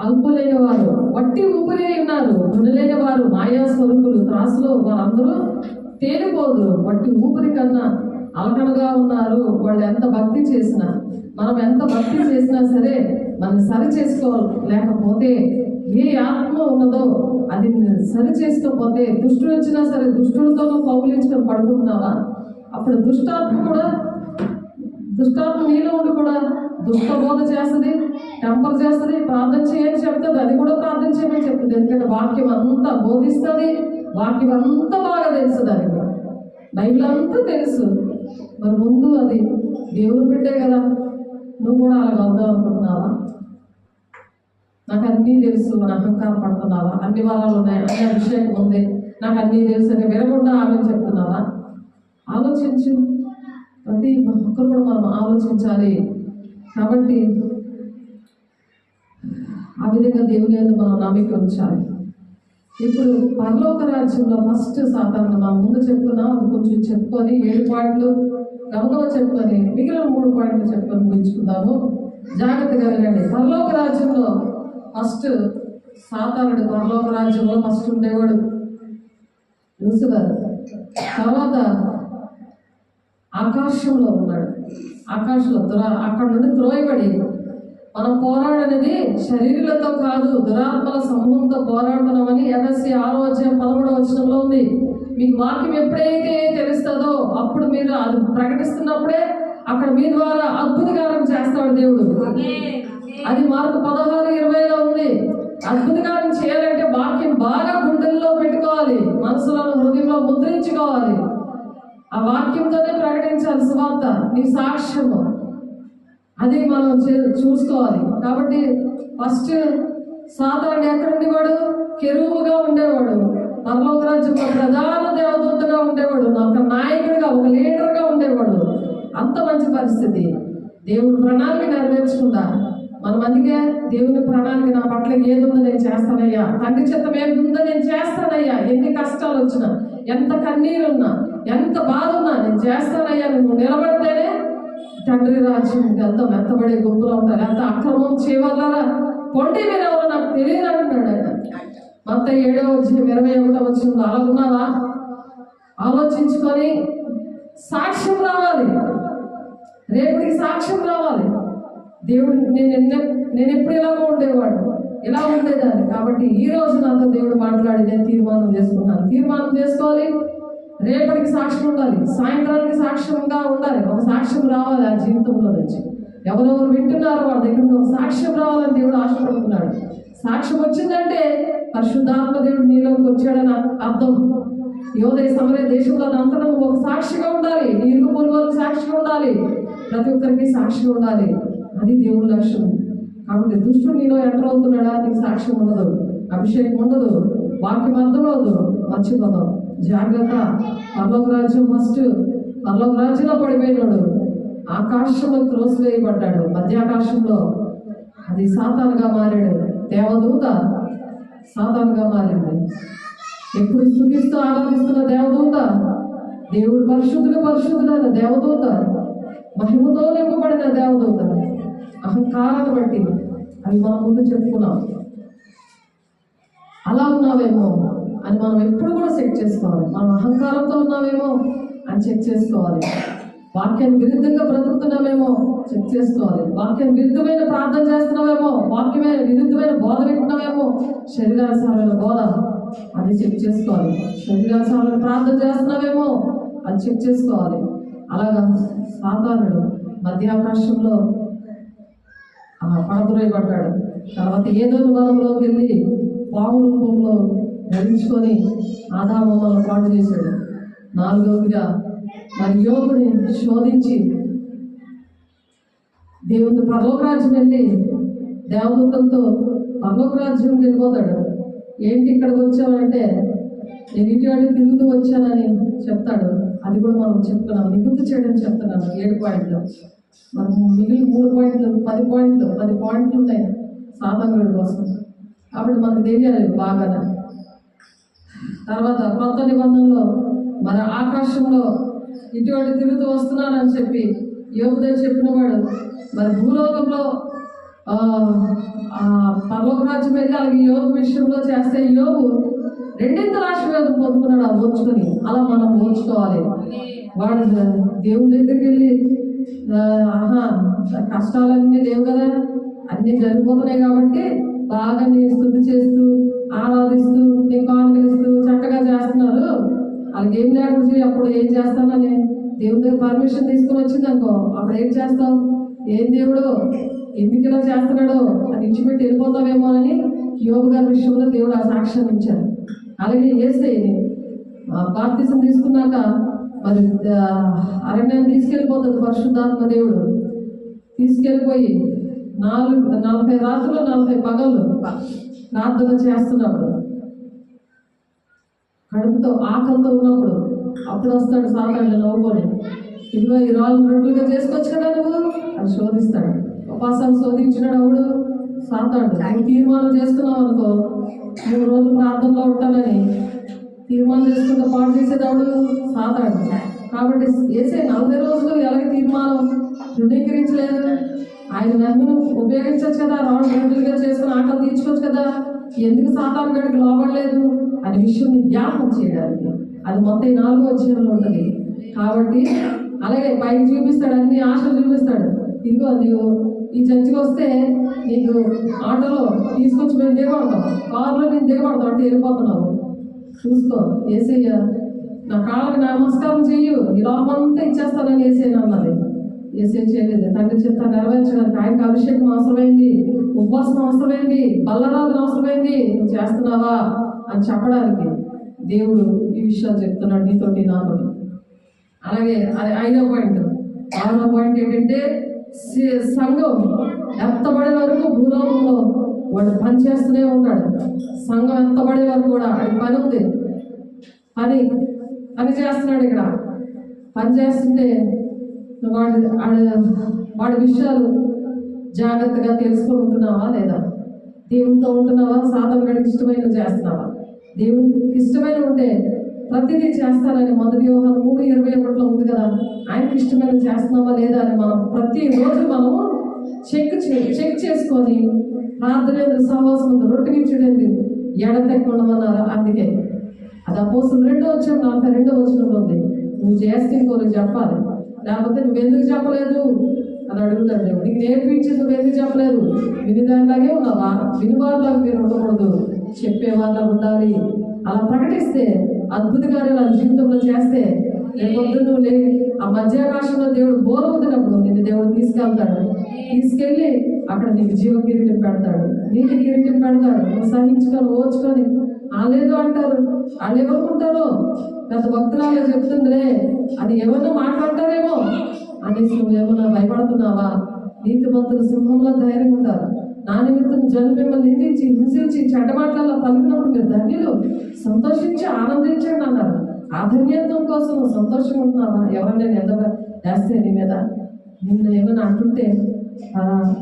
A: అల్పులైన వారు వట్టి ఊపిరి ఉన్నారు, దునులైన వారు మాయా స్వరూపులు, త్రాసులో వారందరూ తేలిపోదురు. వట్టి ఊపిరి కన్నా అలకడగా ఉన్నారు. వాళ్ళు ఎంత భక్తి చేసినా, మనం ఎంత భక్తి చేసినా సరే మనం సరి చేసుకోలేకపోతే, ఏ ఆత్మ ఉన్నదో అది సరి చేసుకోకపోతే, దుష్టుడు వచ్చినా సరే దుష్టుడితోనూ కౌగిలించుకొని పడుకుంటున్నావా? అప్పుడు దుష్టాత్మ నీలో ఉండి కూడా దుష్ట బోధ చేస్తుంది, టెంపర్ చేస్తుంది, ప్రార్థన చేయని చెప్తుంది. అది కూడా ప్రార్థన చేయమని చెప్తుంది. ఎందుకంటే వాక్యం అంతా బోధిస్తుంది, వాక్యం అంతా బాగా తెలుస్తుంది. అది కూడా బైబిల్ అంతా తెలుసు. మరి ముందు అది దేవుడు పెట్టే కదా, నువ్వు కూడా అలాగ అవుదాం అనుకుంటున్నావా? నాకు అన్నీ తెలుసు అని అహంకారం పడుతున్నావా? అన్ని వరాలు ఉన్నాయి, అన్ని అభిషేకం ఉంది, నాకు అన్నీ తెలుసు అని వినకుండా ఆమె చెప్తున్నావా? ఆలోచించు. ప్రతి ఒక్కరు కూడా మనం ఆలోచించాలి. కాబట్టి ఆ విధంగా దేవుని యందు మనం నమ్మిక ఉంచాలి. ఇప్పుడు పరలోక రాజ్యంలో ఫస్ట్ సాధారణ మనం ముందు చెప్పుకున్నాం, అది కొంచెం చెప్పుకొని 7 పాయింట్లు గమగమ చెప్పుకొని మిగిలిన 3 పాయింట్లు చెప్పుకొని ముగించుకుందాము. జాగ్రత్తగా వినండి. పరలోక రాజ్యంలో ఫస్ట్ సాతానుడు పరలోక రాజ్యంలో ఫస్ట్ ఉండేవాడు లూసిఫర్. తర్వాత ఆకాశంలో ఉన్నాడు. ఆకాశంలో అక్కడ నుండి త్రోయబడి మనం పోరాడనేది శరీరులతో కాదు, దురాత్మల సమూహంతో పోరాడుతున్నామని ఎఫెసీ 6:13 ఉంది. మీకు వాక్యం ఎప్పుడైతే తెలుస్తుందో అప్పుడు మీరు అది ప్రకటిస్తున్నప్పుడే అక్కడ మీ ద్వారా అద్భుతకారం చేస్తాడు దేవుడు. అది మార్కు 16:20 ఉంది. అద్భుతకారం చేయాలంటే వాక్యం బాగా గుండెల్లో పెట్టుకోవాలి, మనసులో హృదయంలో ముద్రించుకోవాలి. ఆ వాక్యంతోనే ప్రకటించాలి సువార్త, నీ సాక్ష్యము. అది మనం చూసుకోవాలి. కాబట్టి ఫస్ట్ సాతానుడు ఎక్కడ ఉండేవాడు? కెరూబుగా ఉండేవాడు. పరలోక రాజ్యంలో ప్రధాన దేవదూతగా ఉండేవాడు, ఒక నాయకుడిగా, ఒక లీడర్గా ఉండేవాడు. అంత మంచి పరిస్థితి. దేవుడు ప్రణాళిక నెరవేర్చుకుందా మనం. అందుకే దేవుని ప్రణాళిక నా పట్ల ఏదుందో నేను చేస్తానయ్యా, తండ్రి చిత్తం ఏదుందో నేను చేస్తానయ్యా. ఎన్ని కష్టాలు వచ్చినా, ఎంత కన్నీరున్నా, ఎంత బాధ ఉన్నా నేను చేస్తానయ్యా. నువ్వు నిలబడితేనే తండ్రి రాజ్యం ఎంత మెత్తబడే గుంపులో ఉంటారు. ఎంత అక్రమం చేయవల్లరా పొంటి మీరు ఎవరు నాకు తెలియదు అంటున్నాడు ఆయన. Matthew 7:21 అలా ఉన్నావా? ఆలోచించుకొని సాక్ష్యం రావాలి. రేపటికి సాక్ష్యం రావాలి. దేవుడు నేను ఎప్పుడు ఇలాగో ఉండేవాడు, ఇలా ఉండేదాన్ని. కాబట్టి ఈ రోజు నాతో దేవుడు మాట్లాడి నేను తీర్మానం చేసుకున్నాను. తీర్మానం చేసుకోవాలి, రేపటికి సాక్ష్యం ఉండాలి, సాయంత్రానికి సాక్ష్యంగా ఉండాలి. ఒక సాక్ష్యం రావాలి ఆ జీవితంలో నుంచి. ఎవరెవరు వింటున్నారో వాళ్ళ దగ్గర నుండి ఒక సాక్ష్యం రావాలని దేవుడు ఆశపడుతున్నాడు. సాక్ష్యం వచ్చిందంటే పరిశుద్ధాత్మ దేవుడు నీలోకి వచ్చాడని అర్థం. యోదయ సమరయ దేశంలో అంతా ఒక సాక్షిగా ఉండాలి, నీ ఇరుగు పొరుగు వాళ్ళకి సాక్షిగా ఉండాలి, ప్రతి ఒక్కరికి సాక్షి ఉండాలి. అది దేవుడి లక్ష్యం. కాబట్టి దుష్టుడు నీలో ఎంటర్ అవుతున్నాడా, నీకు సాక్ష్యం ఉండదు, అభిషేకం ఉండదు, వాక్యం అర్థమవదు, మర్చిపోతాం. జాగ్రత్త. పరలోక రాజ్యం ఫస్ట్. పరలోక రాజ్యంలో పడిపోయినాడు, ఆకాశంలో త్రోసివేయబడ్డాడు, మధ్యాకాశంలో. అది సాతానుగా మారాడు. దేవదూత సాతానుగా మారింది. ఎప్పుడు స్తుతిస్తూ ఆరాధిస్తున్న దేవదూత, దేవుడు పరిశుద్ధులు పరిశుద్ధులైన దేవదూత, మహిమతో నింపబడిన దేవదూత. అహంకారాన్ని బట్టి అవి మనం ముందు చెప్పుకున్నాం. అలా ఉన్నావేమో అని మనం ఎప్పుడు కూడా చెక్ చేసుకోవాలి. మనం అహంకారంతో ఉన్నామేమో అని చెక్ చేసుకోవాలి. వాక్యానికి విరుద్ధంగా బ్రతుకుతున్నామేమో చెక్ చేసుకోవాలి. వాక్యానికి విరుద్ధమైన ప్రార్థన చేస్తున్నామేమో, వాక్యమే విరుద్ధమైన బోధ వింటున్నామేమో, శరీరానుసారమైన బోధ, అది చెక్ చేసుకోవాలి. శరీరానుసారమైన ప్రార్థన చేస్తున్నామేమో అది చెక్ చేసుకోవాలి. అలాగా సాతానుడు మధ్యాకాశంలో పడద్రోయబడ్డాడు. తర్వాత ఏదో వనంలోకి వెళ్ళి పాము రూపంలో ధరించుకొని ఆదామమ్మలను పాటు చేశాడు. నాలుగవదిగా మరి యోగుని శోధించి దేవుని పరలోక రాజ్యం వెళ్ళి దేవదూతలతో పరలోక రాజ్యం వెళ్ళిపోతాడు. ఏంటి ఇక్కడికి వచ్చామంటే నేను ఇటు అటు తిరుగుతూ వచ్చానని చెప్తాడు. అది కూడా మనం చెప్తున్నాం, నిగుర్తు చేయడం చెప్తున్నాను. 7 పాయింట్లు. మనం మిగిలిన 3 పాయింట్లు 10 పాయింట్లు ఉన్నాయి సాతానుడి కోసం. కాబట్టి మనకు తెలియాలి బాగా. తర్వాత క్రొత్త నిబంధనలో మన ఆకాశంలో ఇటువంటి తిరుగుతూ వస్తున్నానని చెప్పి యోగుదేవి చెప్పిన వాడు మరి భూలోకంలో పరలోక రాజ్యం అయితే అలాగే యోగు విషయంలో చేస్తే యోగు 2 ఆశీర్వాదం పొందుకున్నాడు. అది ఓర్చుకొని అలా మనం ఓర్చుకోవాలి. వాడు దేవుని దగ్గరికి వెళ్ళి కష్టాలన్నీ లేవు కదా, అన్నీ జరిగిపోతున్నాయి కాబట్టి బాగా నీ స్తుతి చేస్తూ ఆరాధిస్తూ నీ కానుకలిస్తూ చక్కగా చేస్తున్నారు. వాళ్ళకి ఏం లేకపోతే అప్పుడు ఏం చేస్తానని దేవుని దగ్గర పర్మిషన్ తీసుకుని వచ్చింది అనుకో, అప్పుడు ఏం చేస్తావు? ఏం దేవుడు ఎందుకు ఇలా చేస్తున్నాడో అది ఇచ్చిపెట్టి వెళ్ళిపోతావేమో అని యోగు గారి విషయంలో దేవుడు ఆ సాక్ష్యాన్ని ఇచ్చారు. అలాగే యేసయ్యని బాప్తిసం తీసుకున్నాక మరి అరణ్యాన్ని తీసుకెళ్ళిపోతుంది పరిశుద్ధాత్మ దేవుడు. తీసుకెళ్ళిపోయి 40 రాత్రులు 40 పగళ్ళు ప్రార్థన చేస్తున్నప్పుడు, కడుపుతో ఆకలితో ఉన్నప్పుడు అప్పుడు వస్తాడు సాతానుడు నవ్వుకొని, ఇదిగో ఈ రాళ్ళు రొట్టెలుగా చేసుకోవచ్చు కదా నువ్వు అని శోధిస్తాడు. ఉపాసాన్ని శోధించినాడు అప్పుడు సాతానుడు. నువ్వు తీర్మానం చేసుకున్నావు అనుకో 3 రోజులు ప్రార్థనలో ఉంటానని తీర్మానం చేసుకుంటే పాటు చేసేటప్పుడు సాతానుడు. కాబట్టి వేసే 40 రోజులు ఎలాగ తీర్మానం ధృవీకరించలేదు. ఆయన మహిమను ఉపయోగించవచ్చు కదా, రాళ్ళు రొట్టెలుగా చేసుకుని ఆకలి తీర్చుకోవచ్చు కదా, ఎందుకు సాతాను గడికి లోపడలేదు అనే విషయం జ్ఞాపకం చేయడానికి. అది మొత్తం 4వ అధ్యాయంలో ఉంటుంది. కాబట్టి అలాగే పైకి చూపిస్తాడు, అన్ని ఆశలు చూపిస్తాడు. ఇదిగో నీవు ఈ చర్చికి వస్తే నీకు ఆటోలో తీసుకొచ్చి మేము దిగబడతాం, కారులో నేను దిగబడతాం అంటే వెళ్ళిపోతున్నావు, చూసుకో యేసయ్య నా కాళ్ళకి నమస్కారం చెయ్యు, ఈ లోపంతా ఇచ్చేస్తానని యేసయ్య అన్నది. యేసయ్య చేయలేదు. తండ్రి చిత్త నెరవేర్చడానికి ఆయనకు అభిషేకం అవసరమైంది, ఉపవాసం అవసరమైంది, బల్లరాధన అవసరమైంది. నువ్వు చేస్తున్నావా అని చెప్పడానికి దేవుడు ఈ విషయాలు చెప్తున్నాడు నీతోటి నాతోటి. అలాగే 5వ పాయింట్. 6వ పాయింట్ ఏంటంటే సంఘం ఎత్తబడే వరకు భూలోకంలో వాడు పని చేస్తూనే ఉంటాడు. సంఘం ఎత్తబడే వరకు కూడా అది పని ఉంది, పని చేస్తున్నాడు. ఇక్కడ పని చేస్తుంటే వాడి విషయాలు జాగ్రత్తగా తెలుసుకొని ఉంటున్నావా లేదా? దేవునితో ఉంటున్నావా? సాతాను గడికి ఇష్టమైన చేస్తున్నావా? దేవునికి ఇష్టమైన ఉంటే ప్రతిదీ చేస్తానని 1 యోహాను 3:21 ఉంది కదా. ఆయనకి ఇష్టమైన చేస్తున్నావా లేదా అని మనం ప్రతిరోజు మనము చెక్ చేసుకొని ప్రార్థన సహవాసం రొట్టెనిచ్చుడేంది ఎడతెక్కమన్నారు. అందుకే అది అపోస్తలుల 2వ అధ్యాయం 42వ వచనంలో ఉంది. నువ్వు చేస్తే ఇంకోరికి చెప్పాలి, లేకపోతే నువ్వెందుకు చెప్పలేదు అని అడుగుతాడు దేవుడు. నీకు నేర్పించింది నువ్వెందుకు చెప్పలేదు? వినిదానిలాగే ఉన్నావా? వినివారిలాగా మీరు ఉండకూడదు, చెప్పేవారిలాగా ఉండాలి. అలా ప్రకటిస్తే అద్భుత కార్యాలు జీవితంలో చేస్తే రేపొద్దు నువ్వు ఆ మధ్యాకాశంలో దేవుడు బోరవుతున్నప్పుడు నిన్ను దేవుడు తీసుకెళ్తాడు. తీసుకెళ్ళి అక్కడ నీకు జీవ కిరీటం పెడతాడు, నీటి కిరీటం పెడతాడు. నువ్వు సహించుకొని ఓచుకొని లేదు అంటారు. వాళ్ళు ఎవరుకుంటారో గత భక్తురాలు చెప్తుందిలే అది ఏమన్నా మాట్లాడతారేమో అనేసి నువ్వు ఏమన్నా భయపడుతున్నావా? నీతిమంతులు సింహంలో ధైర్యం ఉంటారు. నా నిమిత్తం జనం మిమ్మల్ని నిందించి హింసించి చెడ్డ మాటలలో పలికినప్పుడు మీరు ధన్యులు, సంతోషించి ఆనందించండి అన్నారు. ఆ ధన్యత్వం కోసం నువ్వు సంతోషంగా ఉంటున్నావా? ఎవరైనా ఎంత వేస్తే నీ మీద నిన్ను ఏమైనా అంటుంటే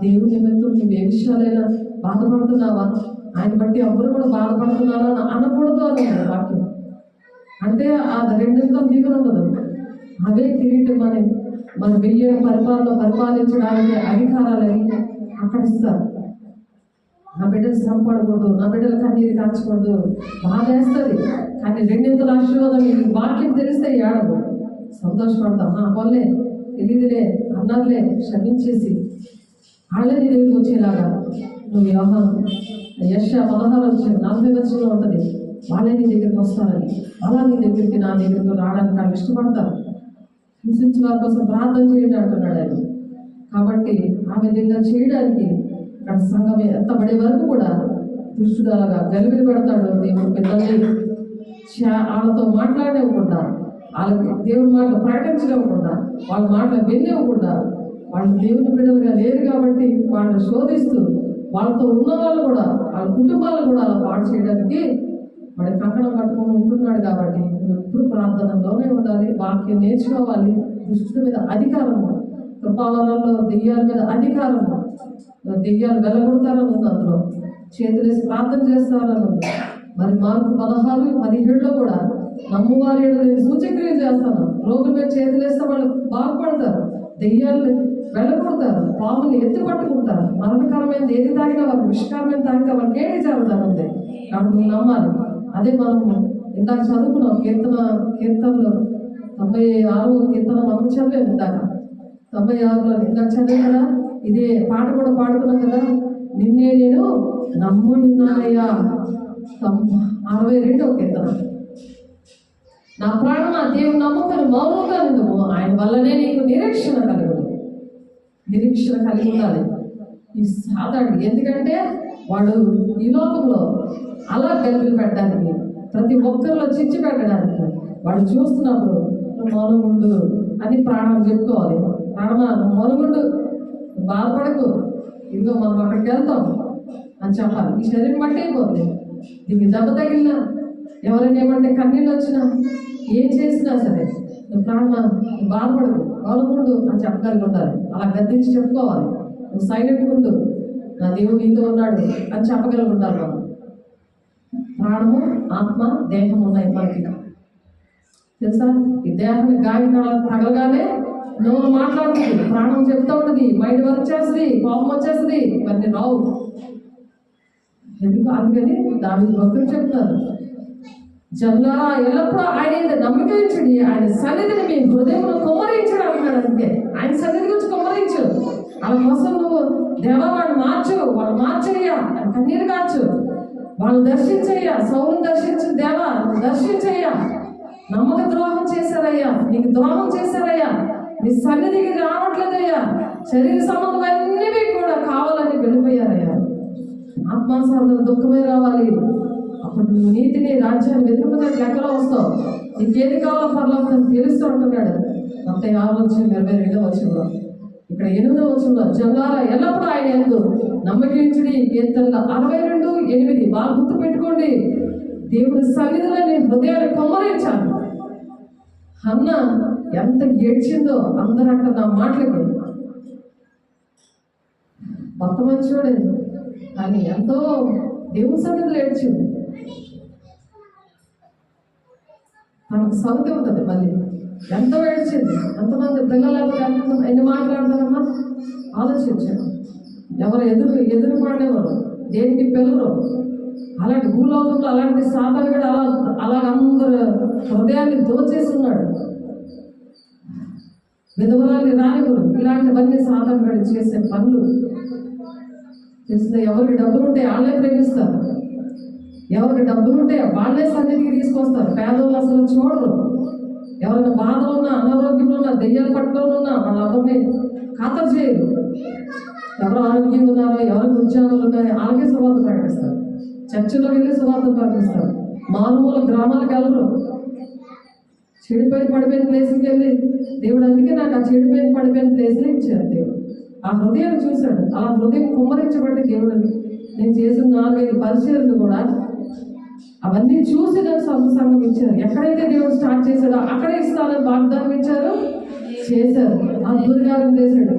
A: దేవుని నిమిత్తం నువ్వు ఏ విషయాలైనా బాధపడుతున్నావా? ఆయన బట్టి ఎవరు కూడా బాధపడుతున్నారా అని అనకూడదు అని వాక్యం. అంటే ఆ రెండింటితో దీవెన ఉండదు. అవే కిరీటం అని మన వెయ్యి పరిపాలించడానికి అధికారాలని అక్కడ ఇస్తారు. నా బిడ్డలు శ్రమపడకూడదు, నా బిడ్డలు కన్నీరు కాల్చకూడదు, బాధ వేస్తుంది. కానీ రెండింతల ఆశీర్వాదం ఈ వాక్యం తెలిస్తే ఏడవు సంతోషపడతాం. వాళ్ళే తెలియదులే అన్నారులే క్షమించేసి వాళ్ళే నీ దగ్గరికి వచ్చేలాగా నువ్వు వ్యవహారం యెష 16:40 ఉంటుంది. వాళ్ళే నీ దగ్గరికి వస్తారని, అలా నీ దగ్గరికి నా దగ్గరికి రావడానికి వాళ్ళు ఇష్టపడతారు. హింసించిన వారి కోసం ప్రార్థన చేయండి అంటున్నాడు ఆయన. కాబట్టి ఆ విధంగా చేయడానికి అక్కడ సంఘం ఎత్తబడే వరకు కూడా దుష్టుడు అలాగా గలిబిలి పెడతాడు. దేవుడు పిల్లల్ని వాళ్ళతో మాట్లాడనివ్వకుండా, వాళ్ళకి దేవుని మాటలు ప్రకటించనివ్వకుండా, వాళ్ళ మాటలు వినివ్వకుండా, వాళ్ళు దేవుని బిడ్డలుగా లేరు కాబట్టి వాళ్ళని శోధిస్తూ వాళ్ళతో ఉన్న వాళ్ళు కూడా వాళ్ళ కుటుంబాలు కూడా అలా పాడు చేయడానికి వాడి కంకణం కట్టుకొని ఉంటున్నాడు. కాబట్టి నువ్వు ఎప్పుడు ప్రార్థనలోనే ఉండాలి, వాక్యం నేర్చుకోవాలి. దుష్టుడి మీద అధికారము, కృపావరంలో దెయ్యాల మీద అధికారము, దెయ్యాలు వెళ్ళగొడతారని ఉంది, అందులో చేతులేసి ప్రార్థన చేస్తారని ఉంది. మరి మార్కు 16:17 కూడా నమ్మువారి నేను సూచక్రియలు చేస్తాను, రోగుల మీద చేతులేస్తే వాళ్ళు బాగుపడతారు, దెయ్యాలు వెళ్ళగొడతారు, పాములు ఎత్తి పట్టుకుంటారు, మరణకరమైన ఏది తాగినా వాళ్ళకి విషకరమైన తాగితే వాళ్ళకి ఏది జరుగుతాను ఉంది. కాబట్టి నువ్వు నమ్మాలి. అదే మనము ఇందాక చదువుకున్నాం కీర్తనలో 96వ కీర్తన మనం చదివాము. ఇందాక 96లో ఇందాక చదివాం కదా, ఇదే పాట కూడా పాడుకున్నాం కదా, నిన్నే నేను నమ్మున్నానయ్యా. 62వ కీర్తన, నా ప్రాణం నా దేవుని నమ్ముకొని మౌనంగా నిందుము, ఆయన వల్లనే నీకు నిరీక్షణ కలిగి ఉండాలి. ఈ సాధారణ ఎందుకంటే వాడు ఈ లోకంలో అలా గలిపి పెట్టడానికి, ప్రతి ఒక్కరిలో చిచ్చి పెట్టడానికి వాడు చూస్తున్నప్పుడు నువ్వు మౌనముండు అని ప్రాణం చెప్పుకోవాలి. ప్రాణమా నువ్వు మౌనముండు, బాధపడకు, ఇదిగో మనం అక్కడికి వెళ్తాం అని చెప్పాలి. ఈ శరీరం బట్టి అయిపోతుంది. దీనికి దెబ్బ తగిలినా, ఎవరైనా ఏమంటే కన్నీళ్ళు వచ్చినా, ఏం చేసినా సరే నువ్వు ప్రాణమా నువ్వు బాధపడకు, మౌనముండు అని చెప్పగలిగి ఉండాలి. అలా గద్దించి చెప్పుకోవాలి. నువ్వు సైలెంట్గా ఉండు, నా దేవుడు నీతో ఉన్నాడు అని చెప్పగలిగి ఉండాలి. మనం ప్రాణము ఆత్మ దేహం ఉన్నాయి మనకి తెలుసా. ఈ దేహానికి గాయం తగలగానే నోరు మాట్లాడుతుంది, ప్రాణం చెప్తా ఉంటుంది, మైండ్ వర్క్ చేస్తుంది, కోపం వచ్చేస్తుంది, ఇవన్నీ రావు. ఎందుకు? అందుకని దాని భక్తులు చెప్తారు, జనులారా ఎల్లప్పుడూ ఆయన నమ్మిక ఉంచండి, ఆయన సన్నిధిని మీ హృదయంలో కుమ్మరించడు అంటున్నాడు. అందుకే ఆయన సన్నిధి గురించి కుమ్మరించు. వాళ్ళ కోసం నువ్వు దేవా వాళ్ళు మార్చయ్యా, కన్నీరు కాచు, వాళ్ళు దర్శించయ్యా. సౌలుని దర్శించు దేవా, దర్శించయ్యా. నమ్మక ద్రోహం చేశారయ్యా, నీకు ద్రోహం చేశారయ్యా, నీ సన్నిధికి రావట్లేదయ్యా, శరీర సంబంధం అన్నీ కూడా కావాలని వెళ్ళిపోయారయ్యా. ఆత్మానుసారంగా దుఃఖమే రావాలి. అప్పుడు నువ్వు నీతిని రాజ్యాన్ని వెతుకుతున్నట్టు లెక్కలో వస్తావు. నీకేది కావాలో పర్లోకం తెలుస్తూ ఉంటున్నాడు. 26:22 ఇక్కడ 8వ జనులారా ఎల్లప్పుడూ ఆయన యందు నమ్మకించుడి. కీర్తనలు 62:8 బాగా గుర్తు పెట్టుకోండి. దేవుడి సన్నిధిలో నీ హృదయాన్ని కుమ్మరించాలి. అన్న ఎంత ఏడ్చిందో అందరంట నా మాటలకి. భర్త మంచివాడే కానీ ఎంతో దేవుని సన్నిధిలో ఏడ్చింది. తనకు సౌతి ఉంటుంది, మళ్ళీ ఎంతో ఏడ్చింది. ఎంతమంది పిల్లలకు ఎన్ని మాట్లాడతారమ్మా ఆలోచించాను. ఎవరు ఎదురు పడేవారు, దేనికి పిల్లరు. అలాంటి భూలోకంలో అలాంటి సాతాను కూడా అలాగ అందరు హృదయాన్ని దోచేస్తున్నాడు. విధవరాలు రానివ్వరు. ఇలాంటివన్నీ సాధారణ చేసే పనులు చేస్తే ఎవరికి డబ్బులు ఉంటే వాళ్ళే ప్రేమిస్తారు, ఎవరికి డబ్బులు ఉంటే వాళ్ళే సన్నిధికి తీసుకొస్తారు. పేదోళ్ళు అసలు చూడరు. ఎవరైనా బాధలు ఉన్నా, అనారోగ్యంలో ఉన్నా, దెయ్యాల పట్టులో ఉన్నా వాళ్ళెవరిని ఖాతరు చేయరు. ఎవరు ఆరోగ్యంగా ఉన్నారో, ఎవరికి ఉద్యోగాలు ఉన్నాయో అలాగే సువార్త ప్రకటిస్తారు. చర్చిలో వెళ్ళి సువార్త ప్రకటిస్తారు. మారుమూల గ్రామాలకు వెళ్ళరు. చెడిపోయి పడిపోయిన ప్లేస్కి వెళ్ళి దేవుడు అందుకే నాకు ఆ చెడిపోయిన పడిపోయిన ప్లేస్లో ఇచ్చారు. దేవుడు ఆ హృదయాన్ని చూశాడు. అలా హృదయం కుమ్మరించబట్టి దేవుడు నేను చేసిన 4-5 పరిచయాలు కూడా అవన్నీ చూసి నాకు సంఘం ఇచ్చారు. ఎక్కడైతే దేవుడు స్టార్ట్ చేశాడో అక్కడే ఇస్తానని వాగ్దానం ఇచ్చారు, చేశారు. అద్భుతకారం చేశాడు.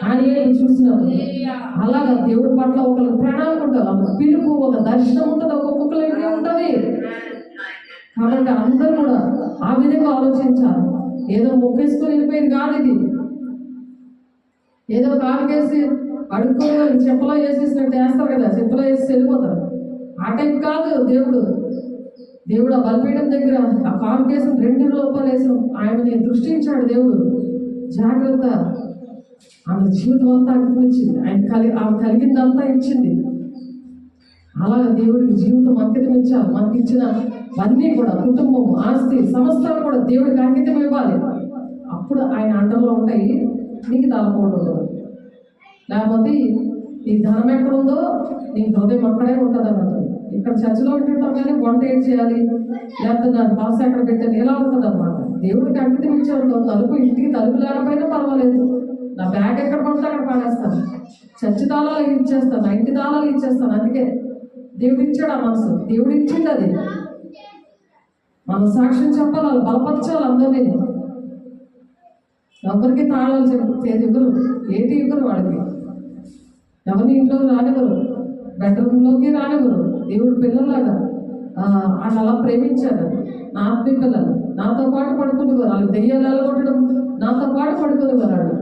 A: ఆయన చూసినాము. అలాగా దేవుడి పట్ల ఒకరికి ప్రణాళిక ఉంటుంది, ఒక పిలుపు, ఒక దర్శనం ఉంటుంది, ఒక్కొక్కరికి ఉంటుంది. కాబట్టి అందరూ కూడా ఆ విధంగా ఆలోచించాలి. ఏదో మొక్కేసుకొని వెళ్ళిపోయింది కాదు ఇది. ఏదో కాలుకేసి అడుక్కొని చెప్పులో వేసేసినట్టు వేస్తారు కదా, చెప్పులో వేసి వెళ్ళిపోతారు. ఆ టైప్ కాదు దేవుడు ఆ బలిపీఠం దగ్గర ఆ కాలుకేసిన 2 రూపాయలు వేసి ఆయనని దృష్టించాడు. దేవుడు జాగ్రత్త, ఆమె జీవితం అంతా అంకితమిచ్చింది. ఆమె కలిగిందంతా ఇచ్చింది. అలాగే దేవుడికి జీవితం అంకితం ఇచ్చాలి. మనకి ఇచ్చిన అన్నీ కూడా, కుటుంబం, ఆస్తి, సమస్తాలు కూడా దేవుడికి అంకితం ఇవ్వాలి. అప్పుడు ఆయన అండర్లో ఉంటాయి, నీకు తలపోవడం. లేకపోతే నీ ధనం ఎక్కడుందో నీ హృదయం అక్కడే ఉంటుంది అన్నమాట. ఇక్కడ చర్చలో ఉంటుంటాం కానీ వంట ఏం చేయాలి, లేకపోతే నా భాష ఎక్కడ పెట్టాను ఎలా ఉంటుంది అనమాట. దేవుడికి అంకితం ఇచ్చేవాడు. తలుపు ఇంటికి తలుపు లేకపోయినా పర్వాలేదు, నా బ్యాగ్ ఎక్కడ పడితే అక్కడ పడేస్తాను, చర్చి తాళాలు ఇచ్చేస్తాను, నా ఇంటి తాళాలు ఇచ్చేస్తాను. అందుకే దేవుడు ఇచ్చాడు ఆ మనసు, దేవుడు ఇచ్చింది. అది మన సాక్ష్యం చెప్పాలి, వాళ్ళు బలపరచాలి అందరినీ. ఎవరికి తాళాలు ఇవ్వరు, ఏంటి ఇవ్వరు, వాళ్ళకి ఎవరిని ఇంట్లో రానివ్వరు, బెడ్రూమ్లోకి రానివ్వరు. దేవుడు పిల్లలాగా వాళ్ళు అలా ప్రేమించారు. నా ఆత్మీయ పిల్లలు నాతో పాటు పడుకునేవారు. వాళ్ళకి దెయ్యాలు కొట్టడం నాతో పాటు పడుకునేవారు. వాళ్ళు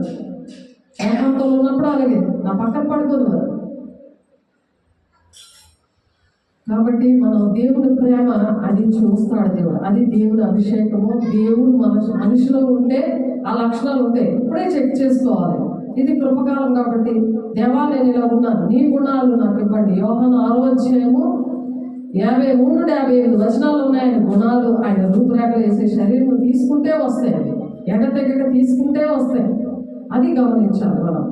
A: ఏకాంతంలో ఉన్నప్పుడు అలాగే నా పక్కన పడుకునేవారు. కాబట్టి మనం దేవుని ప్రేమ అది చూస్తాడు దేవుడు. అది దేవుని అభిషేకము. దేవుడు మనిషిలో ఉంటే ఆ లక్షణాలు ఉంటాయి. ఇప్పుడే చెక్ చేసుకోవాలి. ఇది కృపకాలం కాబట్టి దేవా నేను ఇలా ఉన్నాను, నీ గుణాలు నాకు ఇవ్వండి. యోహాను 6:53-55 వచనాలు ఉన్నాయని గుణాలు. ఆయన రూపురేఖలు వేసే శరీరం తీసుకుంటే వస్తాయి, ఎగతెగక తీసుకుంటే వస్తాయి. అది గమనించాలి మనం.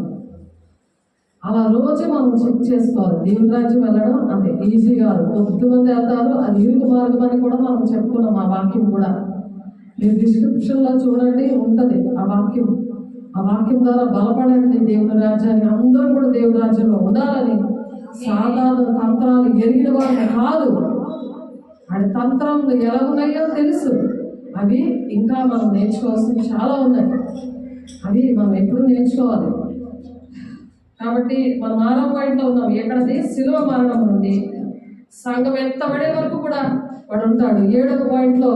A: అలా రోజు మనం చెక్ చేసుకోవాలి. దేవుని రాజ్యం వెళ్ళడం అంతే ఈజీ కాదు. కొద్దిమంది వెళ్తారు, అది ఇరుకు మార్గం అని కూడా మనం చెప్పుకున్నాం. ఆ వాక్యం కూడా మీరు డిస్క్రిప్షన్లో చూడండి, ఉంటుంది ఆ వాక్యం. ఆ వాక్యం ద్వారా బలపడండి దేవుని రాజ్యాన్ని. అందరూ కూడా దేవుని రాజ్యంలో ఉండాలని. సాధారణ తంత్రాలు ఎరిగిన వారిని కాదు, ఆడి తంత్రాలు ఎలా ఉన్నాయో తెలుసు. అవి ఇంకా మనం నేర్చుకోవాల్సినవి చాలా ఉన్నాయి. అవి మనం ఎప్పుడు నేర్చుకోవాలి. కాబట్టి మనం 6వ పాయింట్లో ఉన్నాం. ఎక్కడది శిలువ మరణం నుండి సంఘం ఎత్తబడే వరకు కూడా వాడు ఉంటాడు. 7వ పాయింట్లో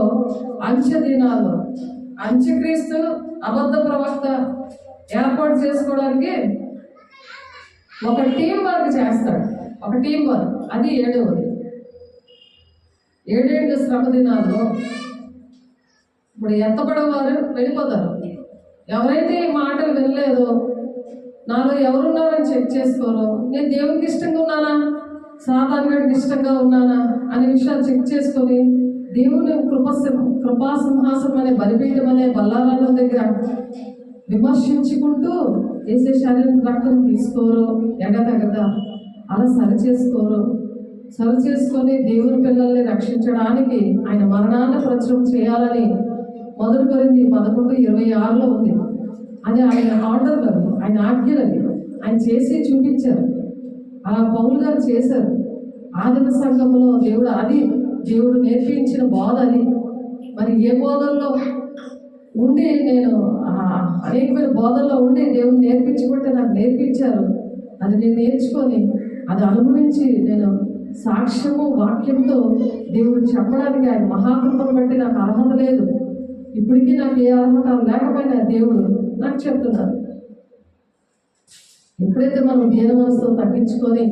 A: అంత్య దినాల్లో అంత్యక్రీస్తు అబద్ధ ప్రవక్త ఏర్పాటు చేసుకోవడానికి ఒక టీం వర్క్ చేస్తాడు. ఒక టీం వర్క్, అది 7వది. 7 శ్రమ దినాల్లో ఇప్పుడు ఎత్తబడేవారు వెళ్ళిపోతారు. ఎవరైతే ఈ మాటలు వినలేదో, నాలో ఎవరున్నారని చెక్ చేసుకోరు, నేను దేవునికి ఇష్టంగా ఉన్నానా, సాధారణంగా ఇష్టంగా ఉన్నానా అనే విషయాలు చెక్ చేసుకొని దేవుని కృపా సింహాసనం అనే బలిపీఠం అనే బల్లారాల దగ్గర విమర్శించుకుంటూ వేసే శరీరం రక్తం తీసుకోరు, ఎగతగత అలా సరిచేసుకొని దేవుని పిల్లల్ని రక్షించడానికి ఆయన మరణాన్ని ప్రచురం చేయాలని 1 కొరింథీ 11:26 ఉంది. అది ఆయన ఆర్డర్లు, ఆయన ఆజ్ఞలని ఆయన చేసి చూపించారు. అలా పౌలు గారు చేశారు. ఆదిమ సంఘంలో దేవుడు నేర్పించిన బోధ అది. మరి ఏ బోధల్లో ఉండి నేను అనేకమైన బోధల్లో ఉండి దేవుడు నేర్పించుకుంటే నాకు నేర్పించారు. అది నేను నేర్చుకొని అది అనుభవించి నేను సాక్ష్యము వాక్యంతో దేవుడు చెప్పడానికి ఆయన మహాకృపను బట్టి నాకు అర్హత లేదు. ఇప్పటికీ నాకు ఏ అర్హత లేకపోయినా దేవుడు నాకు చెప్తున్నారు. ఎప్పుడైతే మనం దీన మనసుతో తగ్గించుకొని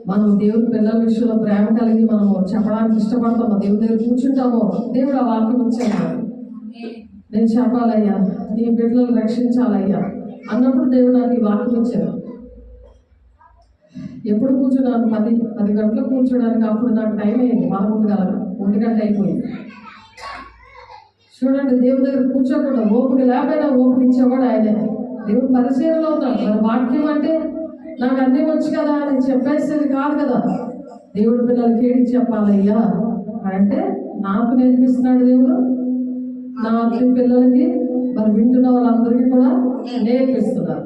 A: మనం దేవుని పిల్లల విషయంలో ప్రేమ కలిగి మనము చెప్పడానికి ఇష్టపడతామో, దేవుని దగ్గర కూర్చుంటామో, దేవుడు ఆ వాక్యం ఇచ్చాడు. నేను చెప్పాలయ్యా, నీ బిడ్డలను రక్షించాలయ్యా అన్నప్పుడు దేవుడు నాకు ఈ వాక్యం ఇచ్చారు. ఎప్పుడు కూర్చున్నాను? 10 గంటలకు కూర్చోడానికి. అప్పుడు నాకు టైం అయింది 11 గంటల 1 గంట అయిపోయింది. చూడండి, దేవుడి దగ్గర కూర్చోకుండా ఓపిక లేకపోయినా ఓపిక ఇచ్చేవాడు ఆయనే. దేవుడు పరిచయంలో ఉన్నాడు. మరి వాక్యం అంటే నాకు అన్నీ వచ్చు కదా అని చెప్పేసేది కాదు కదా. దేవుడి పిల్లలకి ఏంటి చెప్పాలయ్యా అంటే నాకు నేర్పిస్తున్నాడు దేవుడు. నా పిల్లలకి మరి వింటున్న వాళ్ళందరికీ కూడా నేర్పిస్తున్నారు.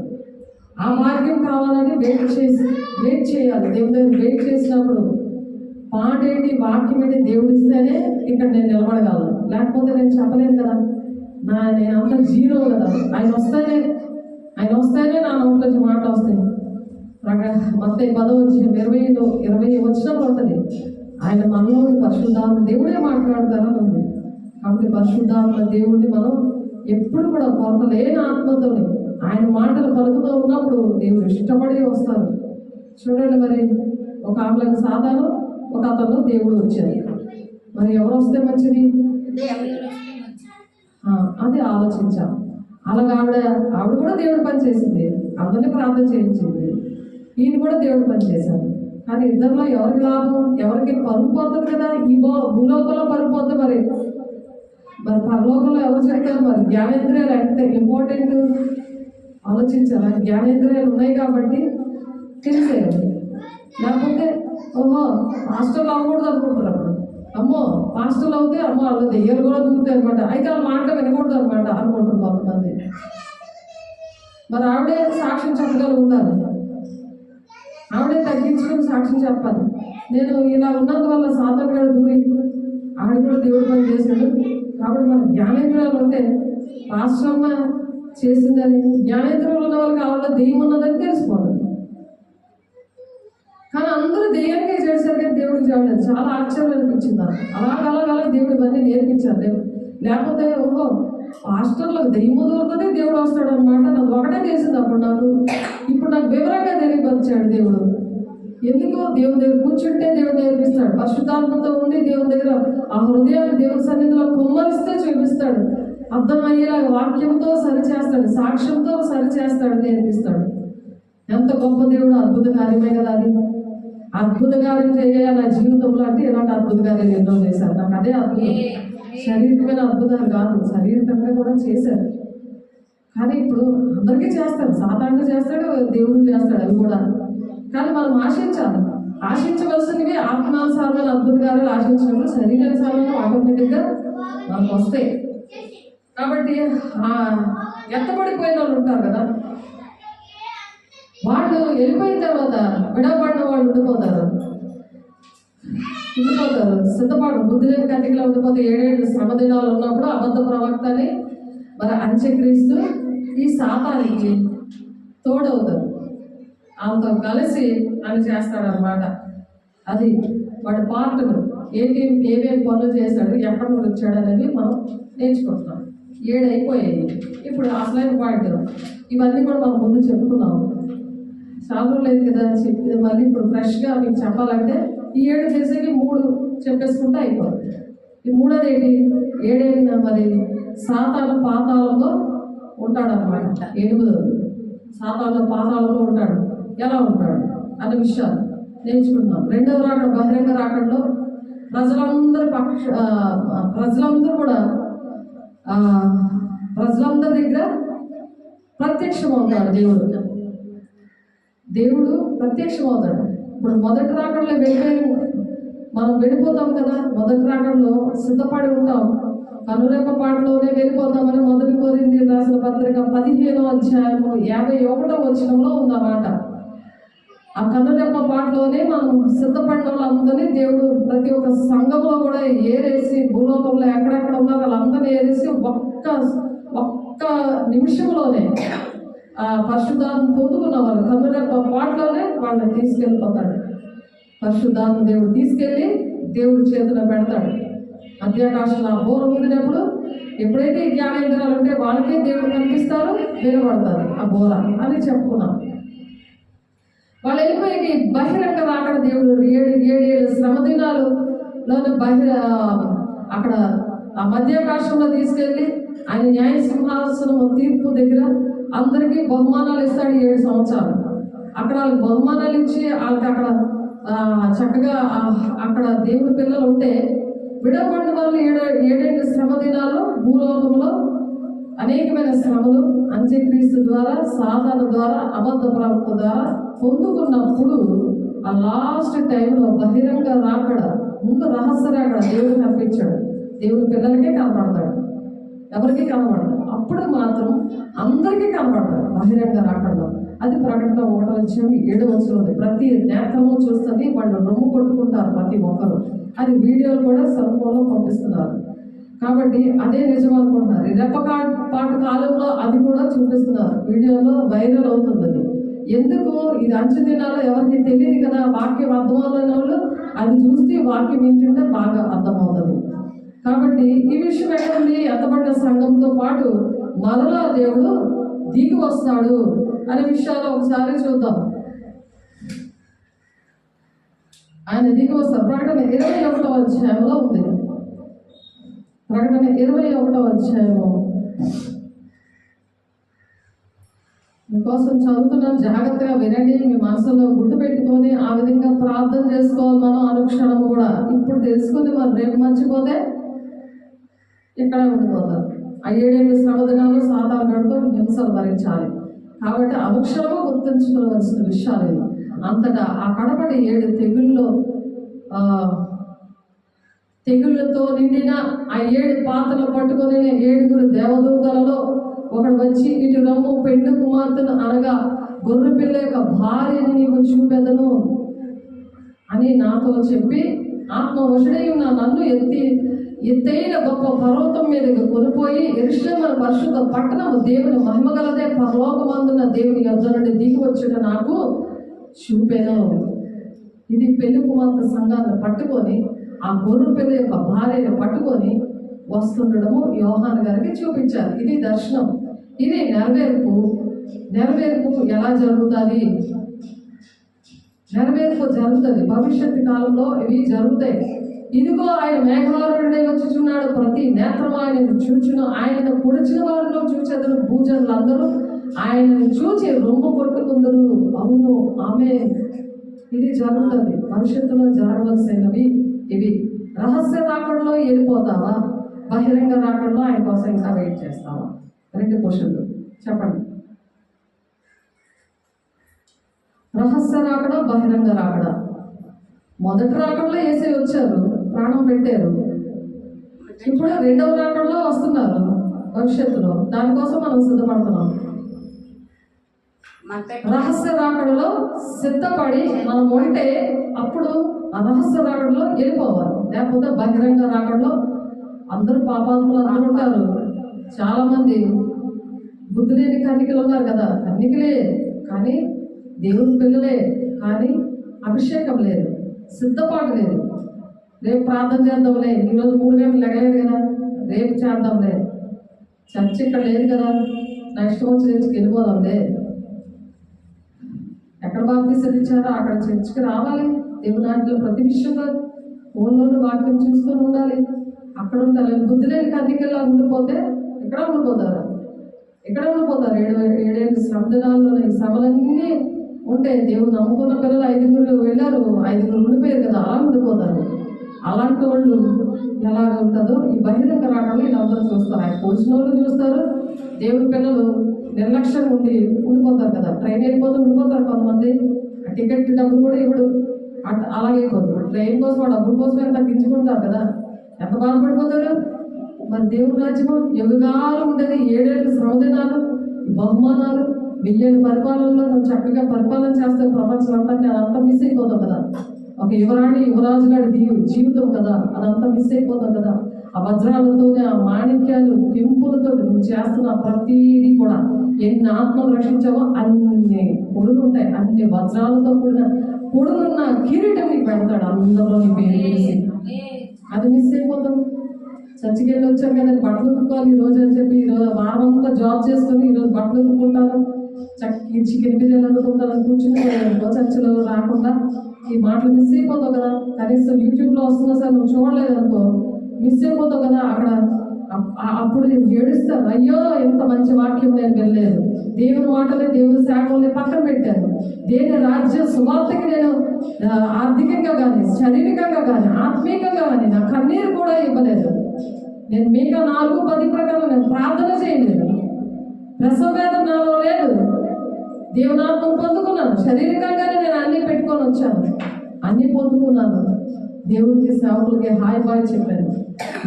A: ఆ వాక్యం కావాలని వెయిట్ చేయాలి. దేవుడి దగ్గర వెయిట్ చేసినప్పుడు పాట ఏంటి, వాక్యం ఏంటి దేవుడు ఇస్తేనే ఇక్కడ నేను నిలబడగలను. లేకపోతే నేను చెప్పలేను కదా. నేను అంత జీరో కదా. ఆయన వస్తేనే నా నోట్లోంచి మాటలు వస్తాయి. మత్తయి 10:20 వచ్చినప్పుడు ఉంటుంది. ఆయన మనలో పరిశుద్ధాత్మ దేవుడే మాట్లాడతారని ఉంది. కాబట్టి పరిశుద్ధాత్మ దేవుడిని మనం ఎప్పుడు కూడా కొరత లేని ఆత్మతోనే ఆయన మాటలు పలుకుతూ ఉన్నప్పుడు దేవుడు ఇష్టపడి వస్తారు. చూడండి, మరి ఒక ఆమెలకు సాతాను, ఒక అతను దేవుడు వచ్చారు. మరి ఎవరు వస్తే మంచిది? అది ఆలోచించాం. అలాగే ఆవిడ కూడా దేవుడు పని చేసింది, అందరినీ ప్రార్థన చేయించింది. ఈయన కూడా దేవుడు పని చేశారు. కానీ ఇద్దరిలో ఎవరికి లాభం? ఎవరికి పరుగు పోతుంది కదా. ఈ భూలోకంలో పరుగు పోతుంది. మరి పరలోకంలో ఎవరు చెప్తారు? మరి జ్ఞానేంద్రియాలు ఎంత ఇంపార్టెంట్ ఆలోచించారా? జ్ఞానేంద్రియాలు ఉన్నాయి కాబట్టి తెలిసేది. లేకపోతే ఓహో హాస్టల్ అవ్వకూడదు అనుకుంటారు. అమ్మో హాస్టల్ అవుతే అమ్మో వాళ్ళు దెయ్యాలు కూడా దూరుతాయి అనమాట. అయితే వాళ్ళ మాట వినకూడదు అనమాట అనుకుంటారు కొంతమంది. మరి ఆవిడే సాక్ష్యం చెప్పగలుగుతారు. ఆవిడే తగ్గించుకుని సాక్ష్యం చెప్పాలి. నేను ఇలా ఉన్నందువల్ల సాతాను కూడా దూరి ఆవిడ కూడా దేవుడు పని చేశాడు. కాబట్టి మన జ్ఞానేంద్రియాలు ఉంటే పాశ్రమ చేసిందని, జ్ఞానేంద్రియాలు ఉన్న వాళ్ళకి ఆవిడ దెయ్యం ఉన్నదని తెలిసిపోతుంది. కానీ అందరూ దెయ్యానికే చేశారు కానీ దేవుడికి చేయలేదు. చాలా ఆశ్చర్యం అనిపించింది. అలాగ దేవుడు ఇవన్నీ నేర్పించారు. లేకపోతే ఓహో హాస్టల్లోకి దెయ్యం దొరుకుతుంది దేవుడు వస్తాడు అనమాట. నాకు ఒకటే తెలిసింది అప్పుడు నాకు. ఇప్పుడు నాకు వివరంగా తెలియపరిచాడు దేవుడు. ఎందుకు దేవుని దగ్గర కూర్చుంటే దేవుడు నేర్పిస్తాడు. పరిశుద్ధాత్మతో ఉండి దేవుని దగ్గర ఆ హృదయాన్ని దేవుని సన్నిధిలో కుమ్మరిస్తే చూపిస్తాడు. అర్థమయ్యేలాగా వాక్యంతో సరిచేస్తాడు, సాక్ష్యంతో సరిచేస్తాడు, నేర్పిస్తాడు. ఎంత గొప్ప దేవుడు! అద్భుత కార్యమే కదా అది. అద్భుత కార్యం చేయాలి నా జీవితంలో అంటే ఇలాంటి అద్భుత కార్యాలు ఎన్నో చేశారు. నాకు అదే అద్భుతం. శారీరకమైన అద్భుతాలు కాదు, శారీరకంగా కూడా చేశారు. కానీ ఇప్పుడు అందరికీ చేస్తాడు. సాధారణంగా చేస్తాడు, దేవుడు చేస్తాడు అవి కూడా. కానీ మనం ఆశించవలసినవి ఆత్మానుసారమైన అద్భుత కార్యాలు ఆశించినప్పుడు శరీరానుసారంగా ఆటోమేటిక్గా మనకు వస్తాయి. కాబట్టి ఎత్తబడిపోయిన వాళ్ళు ఉంటారు కదా, వాళ్ళు వెళ్ళిపోయిన తర్వాత విడవబడిన వాళ్ళు ఉండిపోతారు. సిద్ధపాటు బుద్ధి లేని కట్టికలో ఉండిపోతే 7 శ్రమ దినాలు ఉన్నప్పుడు అబద్ధ ప్రవక్త అని మరి అంత్యక్రీస్తు ఈ సాతానికి తోడవుతారు. ఆమెతో కలిసి అని చేస్తాడనమాట. అది వాడి పార్టులు ఏమేమి పనులు చేశాడు, ఎక్కడి నుండి వచ్చాడు అనేది మనం నేర్చుకుంటున్నాం. 7 అయిపోయాయి. ఇప్పుడు అసలైన పాయింట్ ఇవన్నీ కూడా మనం ముందు చెప్పుకున్నాము. చాలా లేదు కదా చెప్పి మళ్ళీ ఇప్పుడు ఫ్రెష్గా మీకు చెప్పాలంటే ఈ 7 చేసేకి 3 చెప్పేసుకుంటే అయిపోతుంది. ఈ 3వది ఏంటి? 7 మరి సాతాను పాతాళంలో ఉంటాడనమాట. 8వది సాతాను పాతాళంలో ఉంటాడు. ఎలా ఉంటాడు అనే విషయాలు నేర్చుకుంటున్నాం. 2వ రాకడ బహిరంగ రాకడలో ప్రజలందరి దగ్గర ప్రత్యక్షమవుతాడు దేవుడు ప్రత్యక్షమవుతాడు. ఇప్పుడు మొదటి రాకడలో మనం వెళ్ళిపోతాం కదా. మొదటి రాకడలో సిద్ధపడి ఉంటాం. కనురెప్ప పాటలోనే వెళ్ళిపోతామని 1 కొరింథీయులకు రాసిన పత్రిక 15వ అధ్యాయము 51వ వచనంలో ఉందన్నమాట. ఆ కనురెప్ప పాటలోనే మనం సిద్ధపడిన వాళ్ళందరినీ దేవుడు ప్రతి ఒక్క సంఘంలో కూడా ఏరేసి భూలోకంలో ఎక్కడెక్కడ ఉన్నారో వాళ్ళందరినీ ఏరేసి ఒక్క నిమిషంలోనే ఆ పరిశుద్ధాత్మ పొందుకున్న వాళ్ళు కనురెప్ప పాటలోనే వాళ్ళని తీసుకెళ్ళిపోతాడు. పరిశుద్ధాత్మ దేవుడు తీసుకెళ్ళి దేవుడి చేతిలో పెడతాడు. మధ్యాకాశంలో ఆ బోర ఊదినప్పుడు ఎప్పుడైతే జ్ఞానేంద్రాలు ఉంటే వాళ్ళకే దేవుడు కనిపిస్తారు, వినబడతారు ఆ బోర అని చెప్పుకున్నాం. వాళ్ళు వెళ్ళిపోయి బహిరంగ రాకడ దేవుడు 7 శ్రమ దినాలులోనే అక్కడ ఆ మధ్యాకాశంలో తీసుకెళ్ళి ఆయన న్యాయ సింహాసనం తీర్పు దగ్గర అందరికీ బహుమానాలు ఇస్తాడు 7 సంవత్సరాలు. అక్కడ వాళ్ళకి బహుమానాలు ఇచ్చి వాళ్ళకి అక్కడ చక్కగా అక్కడ దేవుడి పిల్లలు ఉంటే విడవబడిన వాళ్ళు 7 శ్రమ దినాలు భూలోకంలో అనేకమైన శ్రమలు అంత్యక్రీస్తు ద్వారా, సాధన ద్వారా, అబద్ధ ప్రవక్త ద్వారా పొందుకున్నప్పుడు ఆ లాస్ట్ టైంలో బహిరంగ రాకడ, ముందు రహస్య రాకడ దేవుడు కనిపించాడు. దేవుడి పిల్లలకే కనపడతాడు, ఎవరికి కనపడతాడు. అప్పుడు మాత్రం అందరికీ కనపడతాడు బహిరంగ రాకడలో. అది ప్రకటన 1:7 ప్రతి నేత్రము చూస్తుంది, వాళ్ళు రొమ్ము కొట్టుకుంటారు ప్రతి ఒక్కరు. అది వీడియోలు కూడా సెల్ ఫోన్లో పంపిస్తున్నారు. కాబట్టి అదే నిజం అనుకుంటున్నారు. ఈ రెప్పపాటు కాలంలో అది కూడా చూపిస్తున్నారు, వీడియోలో వైరల్ అవుతుంది. అది ఎందుకు? ఇది అంచు దినాల్లో ఎవరికి తెలియదు కదా. వాక్యం అర్థమవుతున్న వాళ్ళు అది చూస్తే వాక్యం వింటుంటే బాగా అర్థమవుతుంది. కాబట్టి ఈ విషయం ఎక్కడుంది? ఎత్తబడిన సంఘంతో పాటు మరలా దేవుడు దిగి వస్తాడు అనే విషయాలు ఒకసారి చూద్దాం. ఆయన దిగి వస్తాడు. ప్రకటన 21వ అధ్యాయంలో ఉంది. ప్రకటన 21వ అధ్యాయము మీకోసం చదువుతున్నాను, జాగ్రత్తగా వినండి. మీ మనసులో గుర్తు పెట్టుకొని ఆ విధంగా ప్రార్థన చేసుకోవాలి మనం అనుక్షణం కూడా. ఇప్పుడు తెలుసుకుని మరి రేపు మర్చిపోతే ఇక్కడ ఉండిపోతారు. ఆ 7 శ్రమ దినాలు సాధారణతో హింసలు భరించాలి. కాబట్టి అనుక్షణము గుర్తుంచుకోవాల్సిన విషయాలు ఇవి. అంతటా ఆ కడపడి 7 తెగుళ్ళతో నిండిన ఆ 7 పాత్రలు పట్టుకొని 7 దేవదూతలలో ఒకడు వచ్చి, ఇటు రమ్ము, పెండు కుమార్తెను అనగా గొర్రె పిల్ల యొక్క భార్యని నీకు చూపెదను అని నాతో చెప్పి, ఆత్మవశుడై ఉన్న నన్ను ఎత్తైన గొప్ప పర్వతం మీదకి కొనిపోయి యెరూషలేము పరిశుద్ధ పట్టణము దేవుని మహిమగలదే పరలోకమందున దేవుని యొద్ద నుండి దిగి వచ్చుట నాకు చూపెను. ఇది పెళ్లి కుమార్తె సంఘాన్ని పట్టుకొని ఆ గొర్రె పిల్ల యొక్క భార్యను పట్టుకొని వస్తుండడము యోహాను గారికి చూపించారు. ఇది దర్శనం, ఇది నెరవేర్పు. నెరవేర్పు ఎలా జరుగుతుంది? నెరవేర్పు జరుగుతుంది భవిష్యత్తు కాలంలో. ఇవి జరుగుతాయి. ఇదిగో ఆయన మేఘారుడై వచ్చుచున్నాడు, ప్రతి నేత్రము ఆయనను చూచును, ఆయనను పొడిచిన వారిలో చూచెదరు, భూజనులందరూ ఆయనను చూచి రొమ్ము కొట్టుకుందరు. అవును, ఆమె. ఇది జరుగుతుంది. భవిష్యత్తులో జరగవలసినవి ఇవి. రహస్య రాకడలో వెళ్ళిపోతావా? బహిరంగ రాకడలో ఆయన కోసం ఇంకా వెయిట్ చేస్తావా? 2 క్వశ్చన్లు చెప్పండి. రహస్య రాకడ, బహిరంగ రాకడ. మొదటి రాకడలో యేసే వచ్చారు, ప్రాణం పెట్టారు. ఇప్పుడు 2వ రాకడలో వస్తున్నారు భవిష్యత్తులో. దానికోసం మనం సిద్ధపడుతున్నాం. రహస్య రాకడలో సిద్ధపడి మనం ఉంటే అప్పుడు ఆ రహస్య రాకడలో వెళ్ళిపోవాలి. లేకపోతే బహిరంగ రాకడలో అందరూ పాపాత్ములు అందరూ ఉంటారు. చాలా మంది బుద్ధి లేని కన్నికలు ఉన్నారు కదా. కన్నికలే కానీ దేవుని పిల్లలే, కానీ అభిషేకం లేదు, సిద్ధపాటు లేదు. రేపు ప్రార్థన చేద్దాంలే, ఈరోజు 3 గంటలు లెగలేదు కదా, రేపు చేద్దాంలే, చర్చ్ ఇక్కడ లేదు కదా, నెక్స్ట్ వచ్చి చర్చికి వెళ్ళిపోదాంలే. ఎక్కడ బాప్తీసం ఇచ్చారో అక్కడ చర్చికి రావాలి. దేవుని ఆజ్ఞలో ప్రతి విషయంలో ఫోన్లోనూ వాక్యం చూసుకొని ఉండాలి. అక్కడ ఉండాలి. బుద్ధి లేని కన్నికల్లో ఉండిపోతే ఎక్కడ ఉండిపోతారు? 7 శ్రమ దినాల్లో ఈ శ్రమలన్నీ ఉంటే దేవుడు నమ్ముకున్న పిల్లలు 5 వెళ్ళారు, 5 ఉండిపోయారు కదా, అలా ఉండిపోతారు. అలాంటి వాళ్ళు ఎలాగ ఉంటుందో ఈ బహిరంగ రాకడలో వీళ్ళందరూ చూస్తారు. ఆయన పోసిన వాళ్ళు చూస్తారు. దేవుడి పిల్లలు నిర్లక్ష్యంగా ఉండిపోతారు కదా. ట్రైన్ వెళ్ళిపోతూ ఉండిపోతారు కొంతమంది. ఆ టికెట్ డబ్బులు కూడా ఇవ్వడు. అలాగే అయిపోతుంది. ట్రైన్ కోసం ఆ డబ్బుల కోసమే తగ్గించుకుంటారు కదా, ఎంత బాధపడిపోతారు. మరి దేవుడి రాజ్యము యుగాలు ఉండేది. 7 శ్రమ దినాలు, బహుమానాలు, మిలియన్ పరిపాలనలో నువ్వు చక్కగా పరిపాలన చేస్తే ప్రపంచం అంతా అదంతా మిస్ అయిపోతావు కదా. ఒక యువరాణి యువరాజు గారి జీవితం కదా, అదంతా మిస్ అయిపోతావు కదా. ఆ వజ్రాలతోనే, ఆ మాణిక్యాలు, కెంపులతో నువ్వు చేస్తున్న ప్రతిదీ కూడా ఎన్ని ఆత్మలు రక్షించావో అన్ని పొడులు ఉంటాయి. అన్ని వజ్రాలతో కూడిన పొడులున్న కిరీటం నీకు పెడతాడు అందరిలో నీ పేరు వేసి. అది మిస్ అయిపోతాం. చర్చికి వెళ్ళి వచ్చాం కదా, బట్టలు ఉతుక్కోవాలి ఈరోజు అని చెప్పి ఈరోజు వారం అంతా జాబ్ చేసుకొని ఈరోజు బట్టలు ఉతుక్కుంటాను, చికెన్ బిర్యానీ వండుకుంటాను కూర్చుని చర్చిలో రాకుండా ఈ మాటలు మిస్ అయిపోతావు కదా. కనీసం యూట్యూబ్లో వస్తున్నా సార్ నువ్వు చూడలేదు అనుకో, మిస్ అయిపోతావు కదా. అక్కడ అప్పుడు నేను ఏడుస్తాను, అయ్యో ఎంత మంచి వాక్యం నేను వెళ్ళలేదు, దేవుని మాటలే దేవుని సేవల్ని పక్కన పెట్టాను, దేని రాజ్య సువార్తకి నేను ఆర్థికంగా కానీ శారీరకంగా కానీ ఆత్మీయంగా కానీ నా కన్నీరు కూడా ఇవ్వలేదు. నేను మీకు 4:10 ప్రకారం నేను ప్రార్థన చేయలేదు. ప్రసవ వేదన నాలో లేదు. దేవునాత్మను పొందుకున్నాను. శారీరకంగానే నేను అన్నీ పెట్టుకొని వచ్చాను, అన్నీ పొందుకున్నాను. దేవుడికి సేవకులకి హాయ్ బాయ్ చెప్పాను.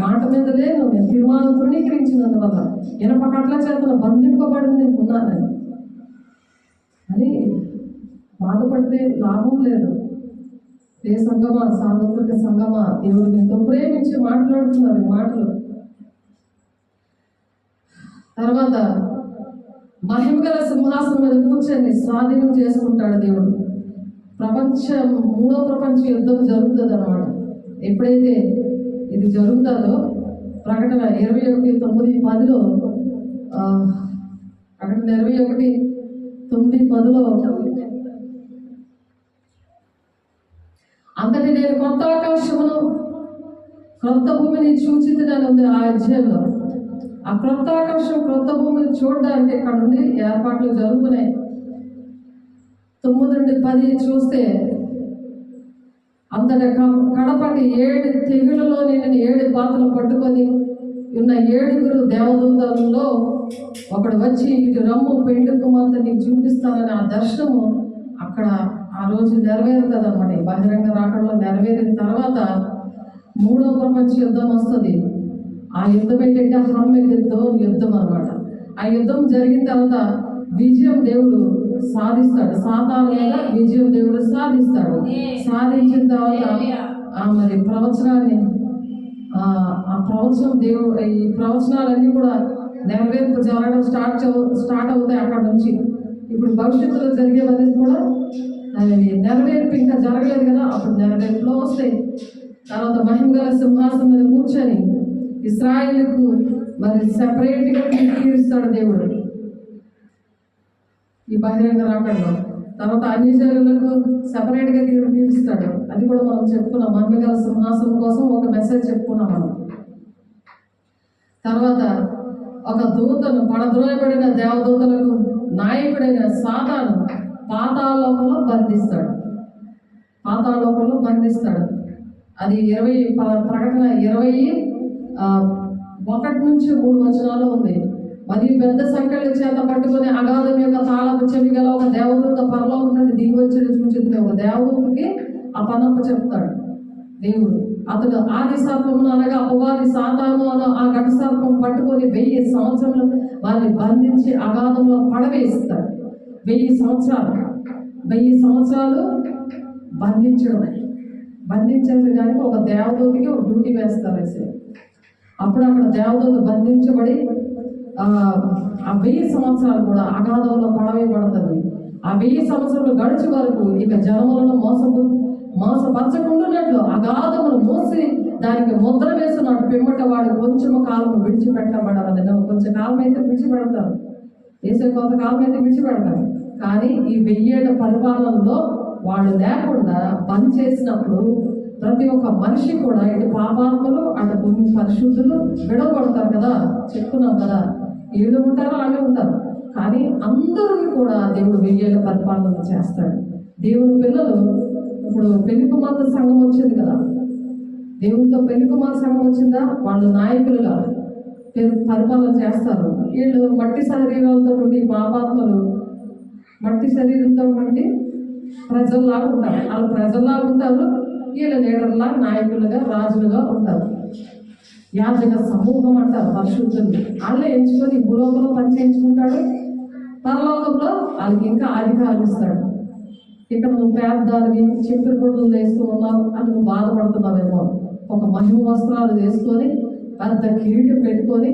A: మాట మీద లేదు. నేను తీర్మానం తృణీకరించినందువల్ల ఇనప కట్ల చేతను బంధింపబడి నేను ఉన్నానని అని బాధపడితే లాభం లేదు. ఏ సంగమా, సార్వత్రిక సంగమా, దేవుడిని ఎంతో ప్రేమించి మాట్లాడుతున్నారు ఈ మాటలు. తర్వాత మహిమగల సింహాసనం మీద కూర్చొని స్వాధీనం చేసుకుంటాడు దేవుడు. మూడో ప్రపంచ యుద్ధం జరుగుతుంది అన్నమాట. ఎప్పుడైతే ఇది జరుగుతుందో ప్రకటన 21:9-10లో ప్రకటన 21:9-10లో అంతటి నేను కొత్త ఆకాశమును క్రొత్త భూమిని చూచితినని ఉంది ఆ అధ్యాయంలో. ఆ క్రొత్త ఆకాశం క్రొత్త భూమిని చూడడానికి ఇక్కడ నుండి ఏర్పాట్లు జరుగుతున్నాయి. 9-10 చూస్తే అంతట కడపటి 7 తెగులలో నేను 7 పాత్రలు పట్టుకొని ఉన్న 7 దేవదూతలలో ఒకడు వచ్చి ఇటు రమ్ము, పెండు కుమార్తె నీకు చూపిస్తానని ఆ దర్శనము అక్కడ ఆ రోజు నెరవేరుతుంది అన్నమాట. ఈ బహిరంగ రాకడలో నెరవేరిన తర్వాత మూడో ప్రపంచ యుద్ధం వస్తుంది. ఆ యుద్ధం ఏంటంటే హర్మగెద్దోన్ యుద్ధం అన్నమాట. ఆ యుద్ధం జరిగిన తర్వాత విజయం దేవుడు సాధిస్తాడు. సాతాను మీద విజయం దేవుడు సాధిస్తాడు. సాధించిన తర్వాత మరి ప్రవచనాన్ని ఆ ప్రవచనం దేవుడు, ఈ ప్రవచనాలన్నీ కూడా నెరవేర్పు జరగడం స్టార్ట్ అవుతాయి అక్కడ నుంచి. ఇప్పుడు భవిష్యత్తులో జరిగేవన్నీ కూడా నెరవేర్పు ఇంకా జరగలేదు కదా, అప్పుడు నెరవేర్పులో వస్తాయి. తర్వాత మహిమగల సింహాసనం మీద కూర్చొని ఇశ్రాయేలుకు మరి సెపరేట్గా తీరుస్తాడు దేవుడు ఈ బహిరంగ రాకడలో. తర్వాత అన్ని జనులకు సెపరేట్గా తీరుస్తాడు. అది కూడా మనం చెప్పుకున్నాం. మహిమగల సింహాసనం కోసం ఒక మెసేజ్ చెప్పుకున్నాం మనం. తర్వాత ఒక దూతను, పడద్రోయబడిన దేవదూతలకు నాయకుడైన సాతాను పాతాళలోకంలో బంధిస్తాడు. పాతాళలోకంలో బంధిస్తాడు. అది ప్రకటన 21-3 ఉంది. మరియు పెద్ద సంఖ్యల చేత పట్టుకుని అగాధం యొక్క తాళపు చెవి గల ఒక దేవదూత పరలోకం నుండి దిగి వచ్చి చూచింది. ఒక దేవదూతకి ఆ పనప్ప చెప్తాడు దేవుడు. అతడు ఆది సర్పమును అనగా అపవాది సాతాను ఆ ఘట సర్పం పట్టుకొని 1000 సంవత్సరాలు వారిని బంధించి అగాధంలో పడవేస్తాడు. 1000 సంవత్సరాలు బంధించేదానికి ఒక దేవదూతకి ఒక డ్యూటీ వేస్తారు. అప్పుడు అక్కడ దేవదూత బంధించబడి ఆ 1000 సంవత్సరాలు కూడా అగాధంలో పడవేయబడుతుంది. ఆ 1000 సంవత్సరాలు గడిచే వరకు ఇక జనములను మోసపరచకుండానట్లు అగాధములు మూసి దానికి ముద్ర వేస్తున్నట్టు పిమ్మట వాడు కొంచెము కాలం విడిచిపెట్టబడాలి. కొంచెం కాలం అయితే విడిచిపెడతారు, వేసే కొంతకాలం అయితే విడిచిపెడతారు. కానీ ఈ 1000 ఏళ్ల పరిపాలనలో వాళ్ళు లేకుండా బంద్ చేసినప్పుడు ప్రతి ఒక్క మనిషి కూడా ఇటు పాపాత్మలు అటు భూమి పరిశుద్ధులు విడగొడతారు కదా, చెప్పుకున్నాం కదా. వీళ్ళు ఉంటారు, వాళ్ళు ఉంటారు. కానీ అందరికీ కూడా దేవుడు 1000 ఏళ్ల పరిపాలన చేస్తాడు. దేవుని పిల్లలు ఇప్పుడు పెళ్లి కుమార్తె సంఘం వచ్చింది కదా, దేవునితో పెళ్లి కుమార్తె సంఘం వచ్చిందా, వాళ్ళు నాయకులుగా పరిపాలన చేస్తారు. వీళ్ళు మట్టి శరీరాలతో ఉండి పాపాత్మలు మట్టి శరీరంతో ఉండి ప్రజల్లాగా ఉంటారు. వాళ్ళు ప్రజల్లాగా ఉంటారు, వీళ్ళ లీడర్లా నాయకులుగా రాజులుగా ఉంటారు. యాజక సమూహం అంటారు పరిశుద్ధులు. వాళ్ళే ఎంచుకొని భూలోకంలో పనిచేయించుకుంటాడు, పరలోకంలో వాళ్ళకి ఇంకా అధికారం ఇస్తాడు. ఇక్కడ నువ్వు పేదదానివి చెప్పులు కొడులు వేస్తూ ఉన్నావు అని నువ్వు బాధపడుతున్నావేమో, ఒక మహిమ వస్త్రాలు వేసుకొని పెద్ద కిరీటం పెట్టుకొని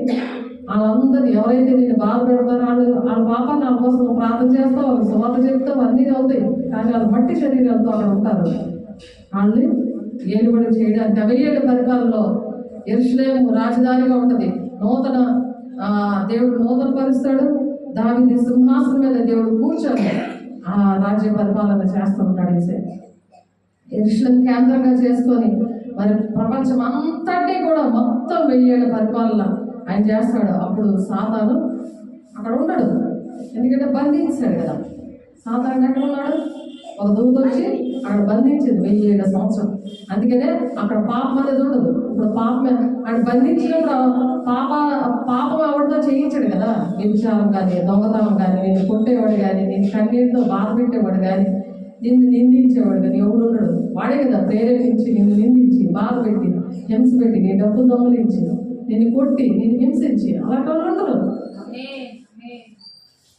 A: వాళ్ళందరూ ఎవరైతే నేను బాధ పెడతారో వాళ్ళ పాపాన్ని వాళ్ళ కోసం ప్రార్థన చేస్తావు, వాళ్ళకి సువార్త చెప్తావు, అన్నీ అవుతాయి. కానీ వాళ్ళు మట్టి శరీరాలతో అక్కడ ఉంటారు. వాళ్ళని ఏలుబడి చేయడానికి 1000 ఏళ్ల పరిపాలనలో యెరూషలేము రాజధానిగా ఉంటుంది. దేవుడు నూతన పరుస్తాడు. దావీదు సింహాసనం మీద దేవుడు కూర్చొని ఆ రాజ్య పరిపాలన చేస్తూ ఉంటాడు. యెరూషలేము కేంద్రంగా చేసుకొని మరి ప్రపంచం అంతటి కూడా మొత్తం 1000 ఏళ్ల పరిపాలన ఆయన చేస్తాడు. అప్పుడు సాతాను అక్కడ ఉండడు, ఎందుకంటే బంధించాడు కదా. సాతాను ఎక్కడ ఉన్నాడు? ఒక దూత వచ్చి అక్కడ బంధించింది 1000 సంవత్సరం. అందుకనే అక్కడ పాపం అనేది ఉండదు. ఇప్పుడు పాపమే ఆయన బంధించినప్పుడు పాపం ఎవరితో చేయించాడు కదా. వ్యభిచారం కానీ, దొంగతనం కానీ, నేను కొట్టేవాడు కానీ, నేను కన్నీటితో బాధ పెట్టేవాడు కానీ, నిన్ను నిందించేవాడు కానీ ఎవడు ఉండడు. వాడే కదా ప్రేరేపించి నిన్ను నిందించి బాధ పెట్టి హింస పెట్టి నీ డబ్బు దొంగలించి నిన్ను కొట్టి నిన్ను హింసించి అలాంటి వాళ్ళు ఉండరు.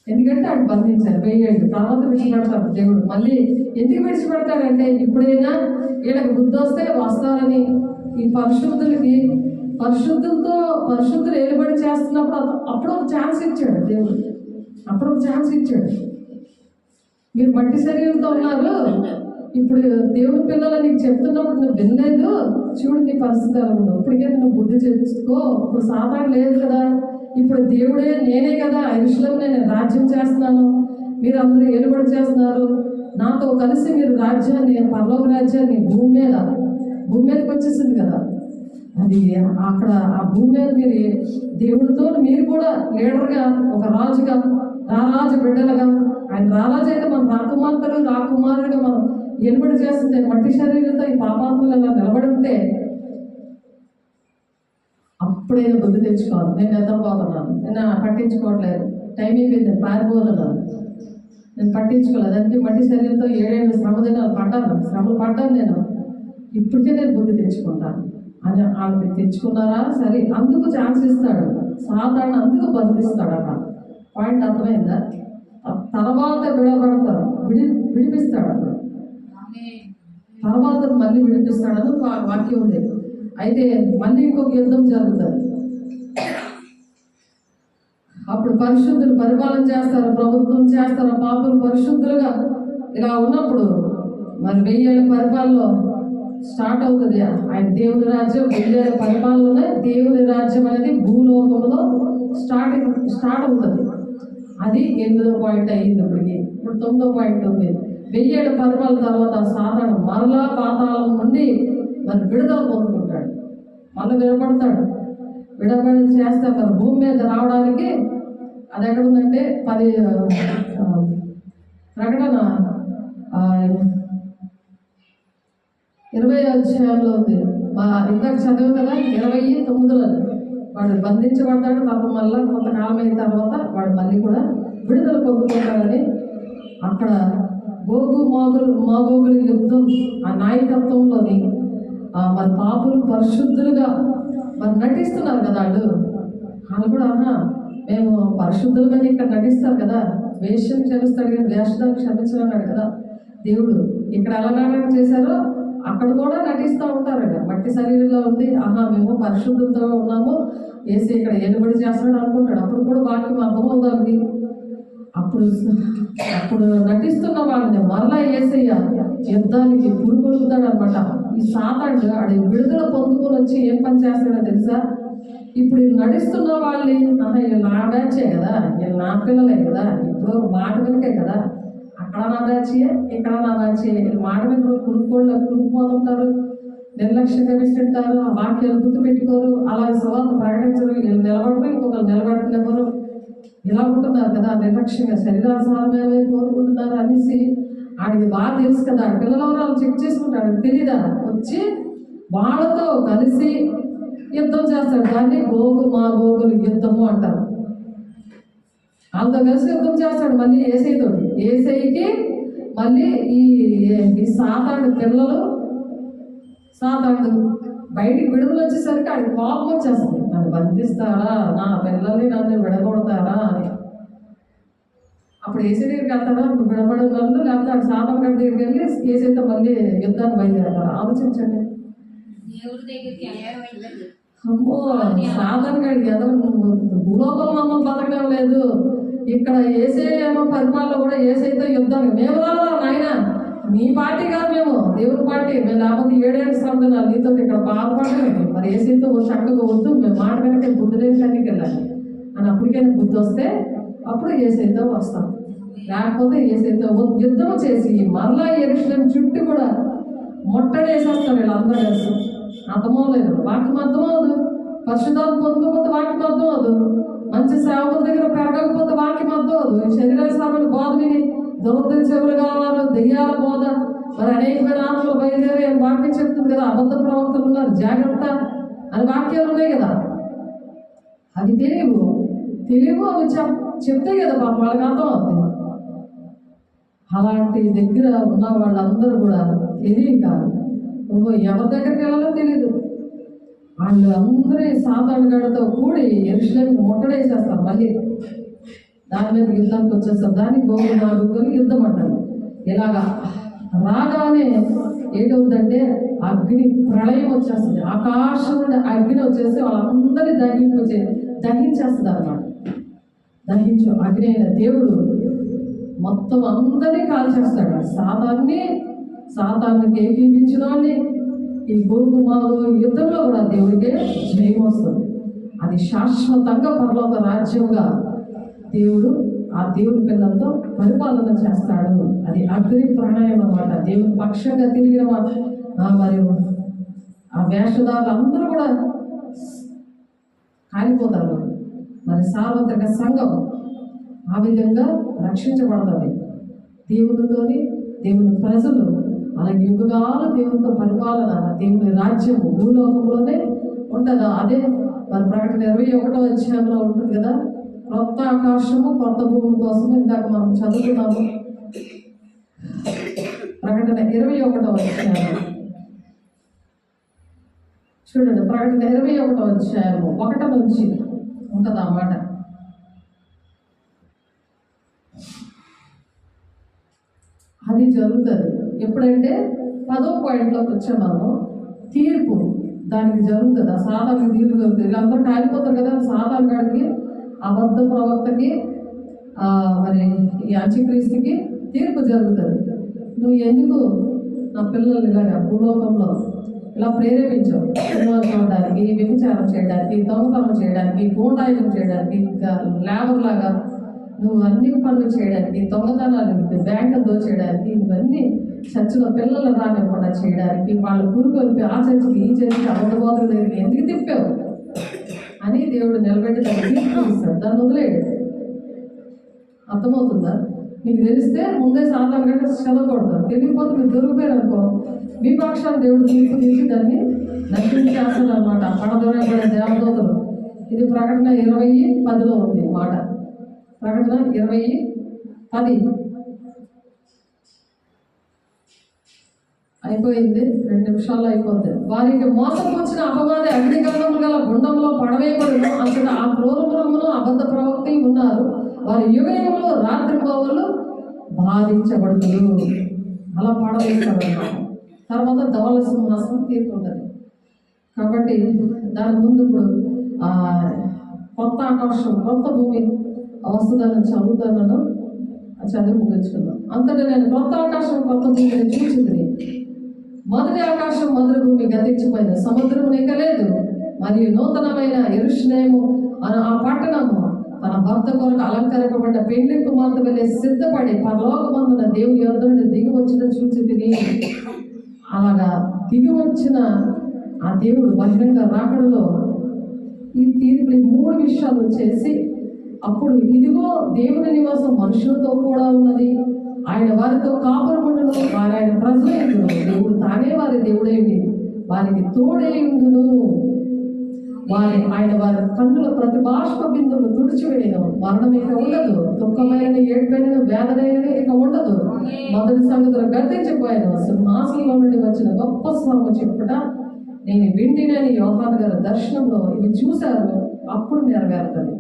A: ఎందుకంటే అటు బంధించారు 1000 ఏళ్ళు. తర్వాత విడిచిపెడతారు దేవుడు. మళ్ళీ ఎందుకు విడిచిపెడతాడంటే ఇప్పుడైనా వీళ్ళకి బుద్ధి వస్తే వస్తారని. ఈ పరిశుద్ధులు ఏలుబడి చేస్తున్నప్పుడు అప్పుడు ఒక ఛాన్స్ ఇచ్చాడు దేవుడు. అప్పుడు ఒక ఛాన్స్ ఇచ్చాడు. మీరు మట్టి శరీరంతో ఉన్నారు, ఇప్పుడు దేవుడి పిల్లలు నీకు చెప్తున్నప్పుడు నువ్వు వినలేదు, చూడు నీ పరిస్థితి ఎలా ఉందో. ఇప్పటికే నువ్వు బుద్ధి చేసుకో. ఇప్పుడు సాతాను లేదు కదా, ఇప్పుడు దేవుడే నేనే కదా, యెరూషలేములో నేను రాజ్యం చేస్తున్నాను, మీరు అందరూ ఏలుబడి చేస్తున్నారు, నాతో కలిసి మీరు రాజ్యాన్ని, పరలోక రాజ్యాన్ని భూమి మీదకి వచ్చేసింది కదా. అది అక్కడ ఆ భూమి మీద మీరు దేవుడితో మీరు కూడా లీడర్గా, ఒక రాజుగా, రారాజు బిడ్డలుగా, ఆయన రారాజు అయితే మనం రాకుమారుడిగా మనం ఏలుబడి చేస్తుంటే మట్టి శరీరంతో ఈ పాపాత్మలు ఇలా నిలబడి ఉంటే అప్పుడైనా బుద్ధి తెచ్చుకోవాలి. నేను నిద్రపోతున్నాను, నేను పట్టించుకోవట్లేదు, టైం అయిపోయింది, పారిపోతున్నాను, నేను పట్టించుకోలేదు. అందుకే మట్టి శరీరంతో 7 శ్రమలు పడ్డాను నేను. ఇప్పటికే నేను బుద్ధి తెచ్చుకుంటాను అని వాళ్ళకి తెచ్చుకున్నారా సరే. అందుకు ఛాన్స్ ఇస్తాడు సాధారణ, అందుకు బంధిస్తాడు. అక్కడ పాయింట్ అర్థమైందా? తర్వాత విడబడతారు, విడిపిస్తాడు. అక్కడ తర్వాత మళ్ళీ విడిపిస్తాడని వాక్యం ఉంది. అయితే మళ్ళీ ఇంకొక యుద్ధం జరుగుతుంది. అప్పుడు పరిశుద్ధులు పరిపాలన చేస్తారు, ప్రభుత్వం చేస్తారు. పాపులు పరిశుద్ధులుగా ఇలా ఉన్నప్పుడు మరి 1000 ఏళ్ళ పరిపాలనలో స్టార్ట్ అవుతుంది ఆయన దేవుని రాజ్యం. 1000 ఏళ్ళ పరిపాలనలోనే దేవుని రాజ్యం అనేది భూలోకంలో స్టార్ట్ అవుతుంది. అది 8వ పాయింట్ అయ్యింది. ఇప్పుడు 9వ పాయింట్ ఉంది. 1000 ఏళ్ళ పరిపాలన తర్వాత సాధారణ మరలా పాతాళం నుండి మరి విడుదల పొందుకుంటాడు, మళ్ళీ విడబడతాడు. విడబడి చేస్తే మరి భూమి మీద రావడానికి అది ఎక్కడ ఉందంటే ప్రకటన 20వ అధ్యాయంలో ఉంది. ఇందాక చదివాం కదా 29లో వాడు బంధించబడతాడు. పాపం మళ్ళీ కొంతకాలం అయిన తర్వాత వాడు మళ్ళీ కూడా విడుదల పొందుకుంటాడని అక్కడ గోగు మాగోగుల యుద్ధం ఆ నాయకత్వంలోని మరి పాపులు పరిశుద్ధులుగా మరి నటిస్తున్నారు కదా. వాళ్ళు కూడా మేము పరిశుద్ధులుగా ఇక్కడ నటిస్తారు కదా. వేష్యం క్షమిస్తాడు కానీ వేషాన్ని క్షమించన్నాడు కదా దేవుడు. ఇక్కడ ఎలా నాటకం చేశారో అక్కడ కూడా నటిస్తూ ఉంటారట. మట్టి శరీరంలో ఉంది, మేము పరిశుద్ధంతో ఉన్నాము, వేసి ఇక్కడ ఏలుబడి చేస్తాడు అనుకుంటాడు. అప్పుడు కూడా వాక్యం అర్థమవుతుంది. అప్పుడు నటిస్తున్న వాళ్ళని మరలా యేసయ్య యుద్ధానికి పురుగొలుపుతాడు అనమాట. ఈ సాతాను ఆడ విడుదల పొందుకొని వచ్చి ఏం పని చేస్తాడో తెలుసా? ఇప్పుడు నడుస్తున్న వాళ్ళని వీళ్ళు నా బ్యాచే కదా, వీళ్ళు నా పిల్లలే కదా, ఇప్పుడు మాట వెనకే కదా, అక్కడ నా బ్యాచే ఇక్కడ నా బ్యాచే, వీళ్ళు మాట వెనుక కురుకుపోతుంటారు, నిర్లక్ష్యంగా విస్తుంటారు, ఆ వాక్యాలు గుర్తుపెట్టుకోరు, అలా సువార్త ప్రకటించరు, వీళ్ళు నిలబడరు, ఇంకొకరు నిలబడుతున్నవారు, ఇలా ఉంటున్నారు కదా నిర్లక్ష్యంగా, శరీరాసారమే కోరుకుంటున్నారు అనేసి ఆడికి బాగా తెలుసు కదా. పిల్లల వాళ్ళు చెక్ చేసుకుంటాడు, తెలీదా? వచ్చి వాళ్ళతో కలిసి యుద్ధం చేస్తాడు. దాన్ని గోగుల యుద్ధము అంటారు. వాళ్ళతో కలిసి యుద్ధం చేస్తాడు. మళ్ళీ ఏసైకి మళ్ళీ ఈ సాతాను పిల్లలు సాతాను బయటికి విడుదల వచ్చేసరికి ఆడికి కోపం వచ్చేస్తుంది. నన్ను బంధిస్తారా, నా పిల్లల్ని నన్ను విడగొడతారా అని. అప్పుడు ఏసై దగ్గరికి వెళ్తారా విడబడిన వాళ్ళు, లేకపోతే ఆడు సాతాను గడ్డ దగ్గరికి వెళ్ళి ఏసైతో మళ్ళీ యుద్ధాన్ని బయలుదేరతారు. ఆలోచించండి. అమ్మో సాతాను గడికి ఎదరు భూలోకంలో మమ్మల్ని బతకడం లేదు, ఇక్కడ ఏసై ఏమో పరిపాలన కూడా ఏసైతో యుద్ధానికి మేము రాదా నాయన, మీ పార్టీ కాదు, మేము దేవుని పార్టీ, మేము లేకపోతే 7 ఏళ్ళ సంవత్సరాలు నీతో ఇక్కడ బాధపడలేదు, మరి ఏసైతో చక్కగా వద్దు, మేము మాట వెనక బుద్ధి లేని కంటికి వెళ్ళాలి అని అప్పటికైనా బుద్ధి వస్తే అప్పుడు ఏసైతో వస్తాం. లేకపోతే ఏసైతో యుద్ధం చేసి మరలా యెరూషలేము చుట్టూ కూడా ముట్టడేసేస్తారు వీళ్ళందరూ కలిసి. అర్థమవలేదు, వాక్యం అర్థమవదు. పరిశుద్ధాత్మ పొందకపోతే వాక్యం అర్థం అవదు. మంచి సేవకుల దగ్గర పెరగకపోతే వాక్యం అర్థం అవదు. శరీరాశ్రమని బోధ విని దురద చెవులు కావాలి, దెయ్యాల బోధ, మరి అనేకమైన ఆత్మలు బయలుదేరి అని వాక్యం చెప్తుంది కదా. అబద్ధ ప్రవక్తలు ఉన్నారు, జాగ్రత్త అని వాక్యాలు ఉన్నాయి కదా. అవి తెలియవు అవి చెప్తే కదా పాపం వాళ్ళకి అర్థం అవుతుంది. అలాంటి దగ్గర ఉన్న వాళ్ళందరూ కూడా తెలియక ఎవరి దగ్గరికి వెళ్ళాలో తెలియదు. వాళ్ళు అందరూ సాతాను గడతో కూడి యెరూషలేముకు ముట్టడేసేస్తారు. మళ్ళీ దాని మీద యుద్ధానికి వచ్చేస్తారు. దాన్ని గోగులు నాలుగుకొని యుద్ధం అంటారు. ఇలాగా రాగానే ఏంటవుతుందంటే అగ్ని ప్రళయం వచ్చేస్తుంది. ఆకాశం నుండి అగ్ని వచ్చేసి వాళ్ళందరినీ దహించేస్తుంది అన్నమాట. దహించు అగ్ని అయిన దేవుడు మొత్తం అందరినీ కాల్చేస్తాడు. సాతాన్ని ఏకీపించిన వాళ్ళని ఈ గోగుమాలు యుద్ధంలో కూడా దేవుడికే జయం వస్తుంది. అది శాశ్వతంగా పరలోక రాజ్యంగా దేవుడు ఆ దేవుడి పిల్లలతో పరిపాలన చేస్తాడు. అది అగ్ని ప్రాణాయం అన్నమాట. దేవుని పక్షంగా తిరిగిన మరి ఆ వేషధారులు అందరూ కూడా కాలిపోతారు. మరి సార్వత్రిక సంఘం ఆ విధంగా రక్షించబడుతుంది. దేవునితోని దేవుని ప్రజలు అలాగే యుగాలు దేవునితో పరిపాలన, దేవుని రాజ్యము భూలోకంలోనే ఉంటుంది. అదే మరి ప్రకటన 21వ అధ్యాయంలో ఉంటుంది కదా. కొత్త ఆకాశము కొత్త భూమి కోసం ఇందాక మనం చదువుతున్నాము. ప్రకటన 21వ అధ్యాయం చూడండి. ప్రకటన 21వ అధ్యాయము 1 నుంచి ఉంటుంది ఆ మాట. అది జరుగుతుంది ఎప్పుడంటే 10వ పాయింట్లోకి వచ్చాము మనము. తీర్పు దానికి జరుగుతుంది. ఆ సాతానికి తీర్పు జరుగుతుంది. వీళ్ళందరూ కాలిపోతారు కదా. సాతాను గాడికి, అబద్ధ ప్రవక్తకి, మరి ఈ అంత్యక్రీస్తుకి తీర్పు జరుగుతుంది. నువ్వు ఎందుకు నా పిల్లల్ని ఇలాగా భూలోకంలో ఇలా ప్రేరేపించావు? సినిమాలు చూడడానికి, వ్యభిచారం చేయడానికి, దొంగతనం చేయడానికి, గూండాయుధం చేయడానికి, లేబర్లాగా నువ్వు అన్ని పనులు చేయడానికి, దొంగతనాలు, బ్యాంకు దోచేయడానికి, ఇవన్నీ చర్చిలో పిల్లలు రానివ్వకుండా చేయడానికి, వాళ్ళు కూరుకొలిపి ఆ చర్చికి ఈ చర్చికి అబద్ధబోధుల దగ్గరికి ఎందుకు తిప్పావు అని దేవుడు నిలబెట్టి దాన్ని తీర్పిస్తాడు. దాన్ని వదిలేడు. అర్థమవుతుందా? మీకు తెలిస్తే ముందే సాతాను కంటే చదవకూడదు. తెలియకపోతే మీరు దొరికిపోయారు అనుకో, మీ పక్షాన్ని దేవుడు తీర్పు తీసి దాన్ని నశించేస్తాడు అనమాట. పడదొరబడే దేవదూతలు. ఇది ప్రకటన 20:10 ఉంది మాట. ప్రకటన 20:10 అయిపోయింది. 2 నిమిషాల్లో అయిపోతుంది. వారికి మోసపుచ్చిన అపవాది అగ్నిగంధము గల గుండంలో పడవేయబడును. అంతటా ఆ క్రూరమును అబద్ధ ప్రవక్త ఉన్నారు. వారి యుగంలో రాత్రి పోవలు బాధించబడుతుంది. అలా పడవేస్తారన్నమాట. తర్వాత ధవళ సింహాసనం తీర్పు ఉంటుంది. కాబట్టి దాని ముందు ఇప్పుడు కొత్త ఆకాశం కొత్త భూమి వస్తుందని చదువుతాను. చదివి ముగించుకుందాం. అంతటా నేను కొత్త ఆకాశం కొత్త భూమిని చూసింది. మొదటి ఆకాశం మొదటి భూమి గతించిపోయింది, సముద్రం ఇక లేదు. మరియు నూతనమైన యెరూషలేము అనే ఆ పట్టణము తన భర్త కొరకు అలంకరింపబడ్డ పెళ్లి కుమార్తె వలె సిద్ధపడి పరలోకమందున దేవుని యొద్ద నుండి దిగి వచ్చిన చూచితిని. అలాగా దిగి వచ్చిన ఆ దేవుడు బహిరంగ రాకడలో ఈ తీర్పులు 3 విషయాలు చేసి, అప్పుడు ఇదిగో దేవుని నివాసం మనుషులతో కూడా ఉన్నది. ఆయన వారితో కాపురముండును. వారు ఆయన ప్రజలే ఉండును. దేవుడు తానే వారి దేవుడై వారికి తోడై ఉండును. ఆయన వారి కన్నుల ప్రతి బాష్ప బిందువులు తుడిచివేయను. మరణం ఇక ఉండదు, దుఃఖమైన ఏడ్పైన వేదనైన ఇక ఉండదు. మొదటి సంగతులు గతించిపోయాను. సింహాసనంలో నుండి వచ్చిన గొప్ప స్వరము చెప్పుట నేను వింటినని యోహాను గారి దర్శనంలో ఇవి చూశారు. అప్పుడు నెరవేరుతుంది.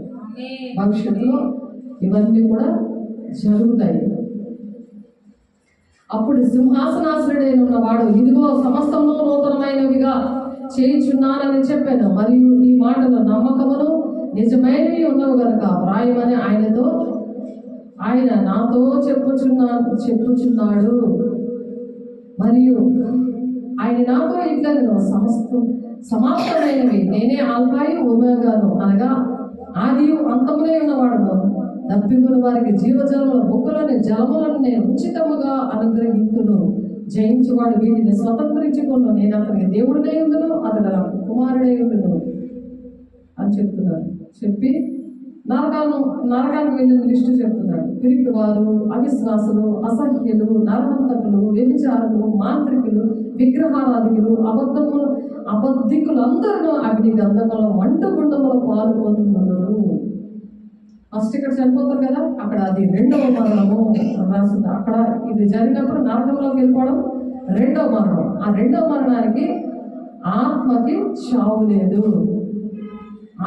A: భవిష్యత్తులో ఇవన్నీ కూడా జరుగుతాయి. అప్పుడు సింహాసనాసురుడైన ఉన్నవాడు ఇదిగో సమస్తంలో నూతనమైనవిగా చేయుచున్నానని చెప్పాను. మరియు ఈ మాటలు నమ్మకమును నిజమైనవి ఉన్నవి కనుక వ్రాయమని ఆయన నాతో చెప్పుచున్నాడు. మరియు ఆయన నాతో ఇట్లా సమాప్తమైనవి నేనే ఆల్ఫాయు ఒమేగాను, అనగా ఆదియు అంతమునే ఉన్నవాడును. తప్పికుని వారికి జీవజలముల బొక్కులని జలములను నేను ఉచితముగా అనుగ్రహించును. జయించువాడు వీటిని స్వతంత్రించుకును. నేను అతనికి దేవుడినై ఉండును, అతడు నాకు కుమారుడై ఉండును. అని చెప్తున్నారు. చెప్పి నరకానికి వెళ్ళిన లిస్టు చెప్తున్నాడు. పిరికివారు, అవిశ్వాసులు, అసహ్యులు, నరహంతకులు, వ్యభిచారులు, మాంత్రికులు, విగ్రహారాధికులు, అబద్ధికులందరూ అగ్ని గంధముల మండుగుండములో పాల్గొన్నారు. ఫస్ట్ ఇక్కడ చనిపోతారు కదా, అక్కడ అది రెండవ మరణము రాసింది. అక్కడ ఇది జరిగినప్పుడు నరకంలోకి వెళ్ళిపోవడం రెండవ మరణం. ఆ రెండవ మరణానికి ఆత్మకి చావు లేదు.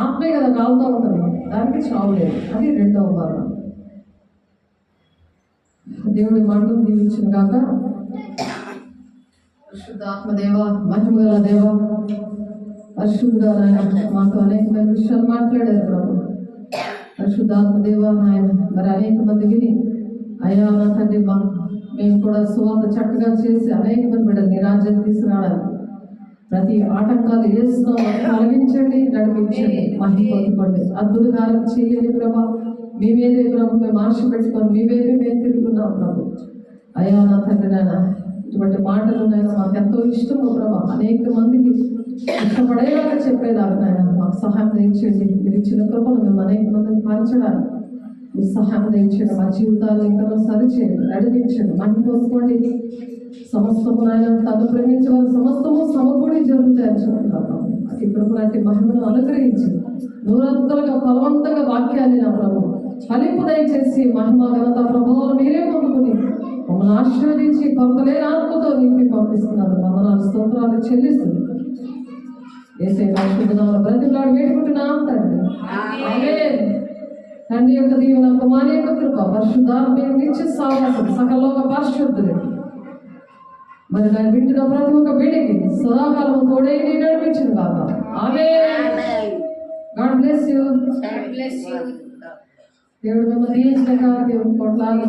A: ఆత్మే కదా కాలుతూ ఉంటుంది, దానికి చావు లేదు. అది రెండవ మరణం. దేవుడి మాటలు దీవించిన కాక. పరిశుద్ధ ఆత్మదేవ, మహిమగల దేవ, పరిశుద్ధుడా నాయన, మాతో అనేకమైన విషయాలు మాట్లాడారు ప్రభు. పరిశుద్ధాత్మ దేవ నాయన, మరి అనేక మంది విని అయ్యా నా తండ్రి, మేము కూడా సువార్త చక్కగా చేసి అనేక మంది బిడ్డలు నీ రాజ్యాన్ని తీసుకురావడానికి ప్రతి ఆటంకాలు వేస్తున్నాం, తొలగించండి, నడిపించండి, మహిమ పొందుకోండి, అద్భుత కార్యం చేయండి ప్రభా. మేమేదే ప్రభు మేము ఆశ పెట్టుకొని మేమేదే మేము తిరుగుతున్నాం ప్రభు. అయ్యా నా తండ్రి నాయన, ఇటువంటి మాటలు నాయన మాకు ఎంతో ఇష్టము ప్రభా. అనేక మందికి ఇష్టపడేలాగా చెప్పేదాకా నాయన మాకు సహాయం దయచేయండి. మీరు ఇచ్చిన కృపను మేము అనేక మందిని పంచడానికి మీ సహాయం దయచేయండి. మా జీవితాలు ఇంకా సరిచేయండి, నడిపించండి, మహిమ పోసుకోండి. సమస్తము నాయన తను ప్రేమించే వారు సమస్తము సమకూడి జరుగుతాయని చెప్తున్నాను. ఇప్పుడు లాంటి మహిమను అనుగ్రహించి నూరంతలుగా ఫలవంతంగా వాక్యాన్ని నా ప్రభు ఫలింపు దయచేసి మహిమ ఘనత ప్రభావాలు మీరే పొందుకుని మమ్మల్ని ఆశీర్వదించి కొరతలేని ఆత్మతో నింపి పంపిస్తున్నారు. వందనాలు స్తోత్రాలు చెల్లిస్తుంది. యేసయ్య పరిశుద్ధ నామములో బ్రతిమలాడి వేడుకుంటున్నాం తండ్రి. ఆమేన్. తండ్రి యొక్క దీవెన, కుమారుని యొక్క కృప, పరిశుద్ధాత్మ నిత్య సహవాసం సకలలోక పరిశుద్ధుడు మరి నేను వింటున్న ప్రతి ఒక్క బిడ్డకి సదాకాలం తోడే నడిపించింది బాబా. ఆమేన్. God bless you. దేవుడు మిమ్మల్ని దీవించగా దేవుడు కొట్లాగా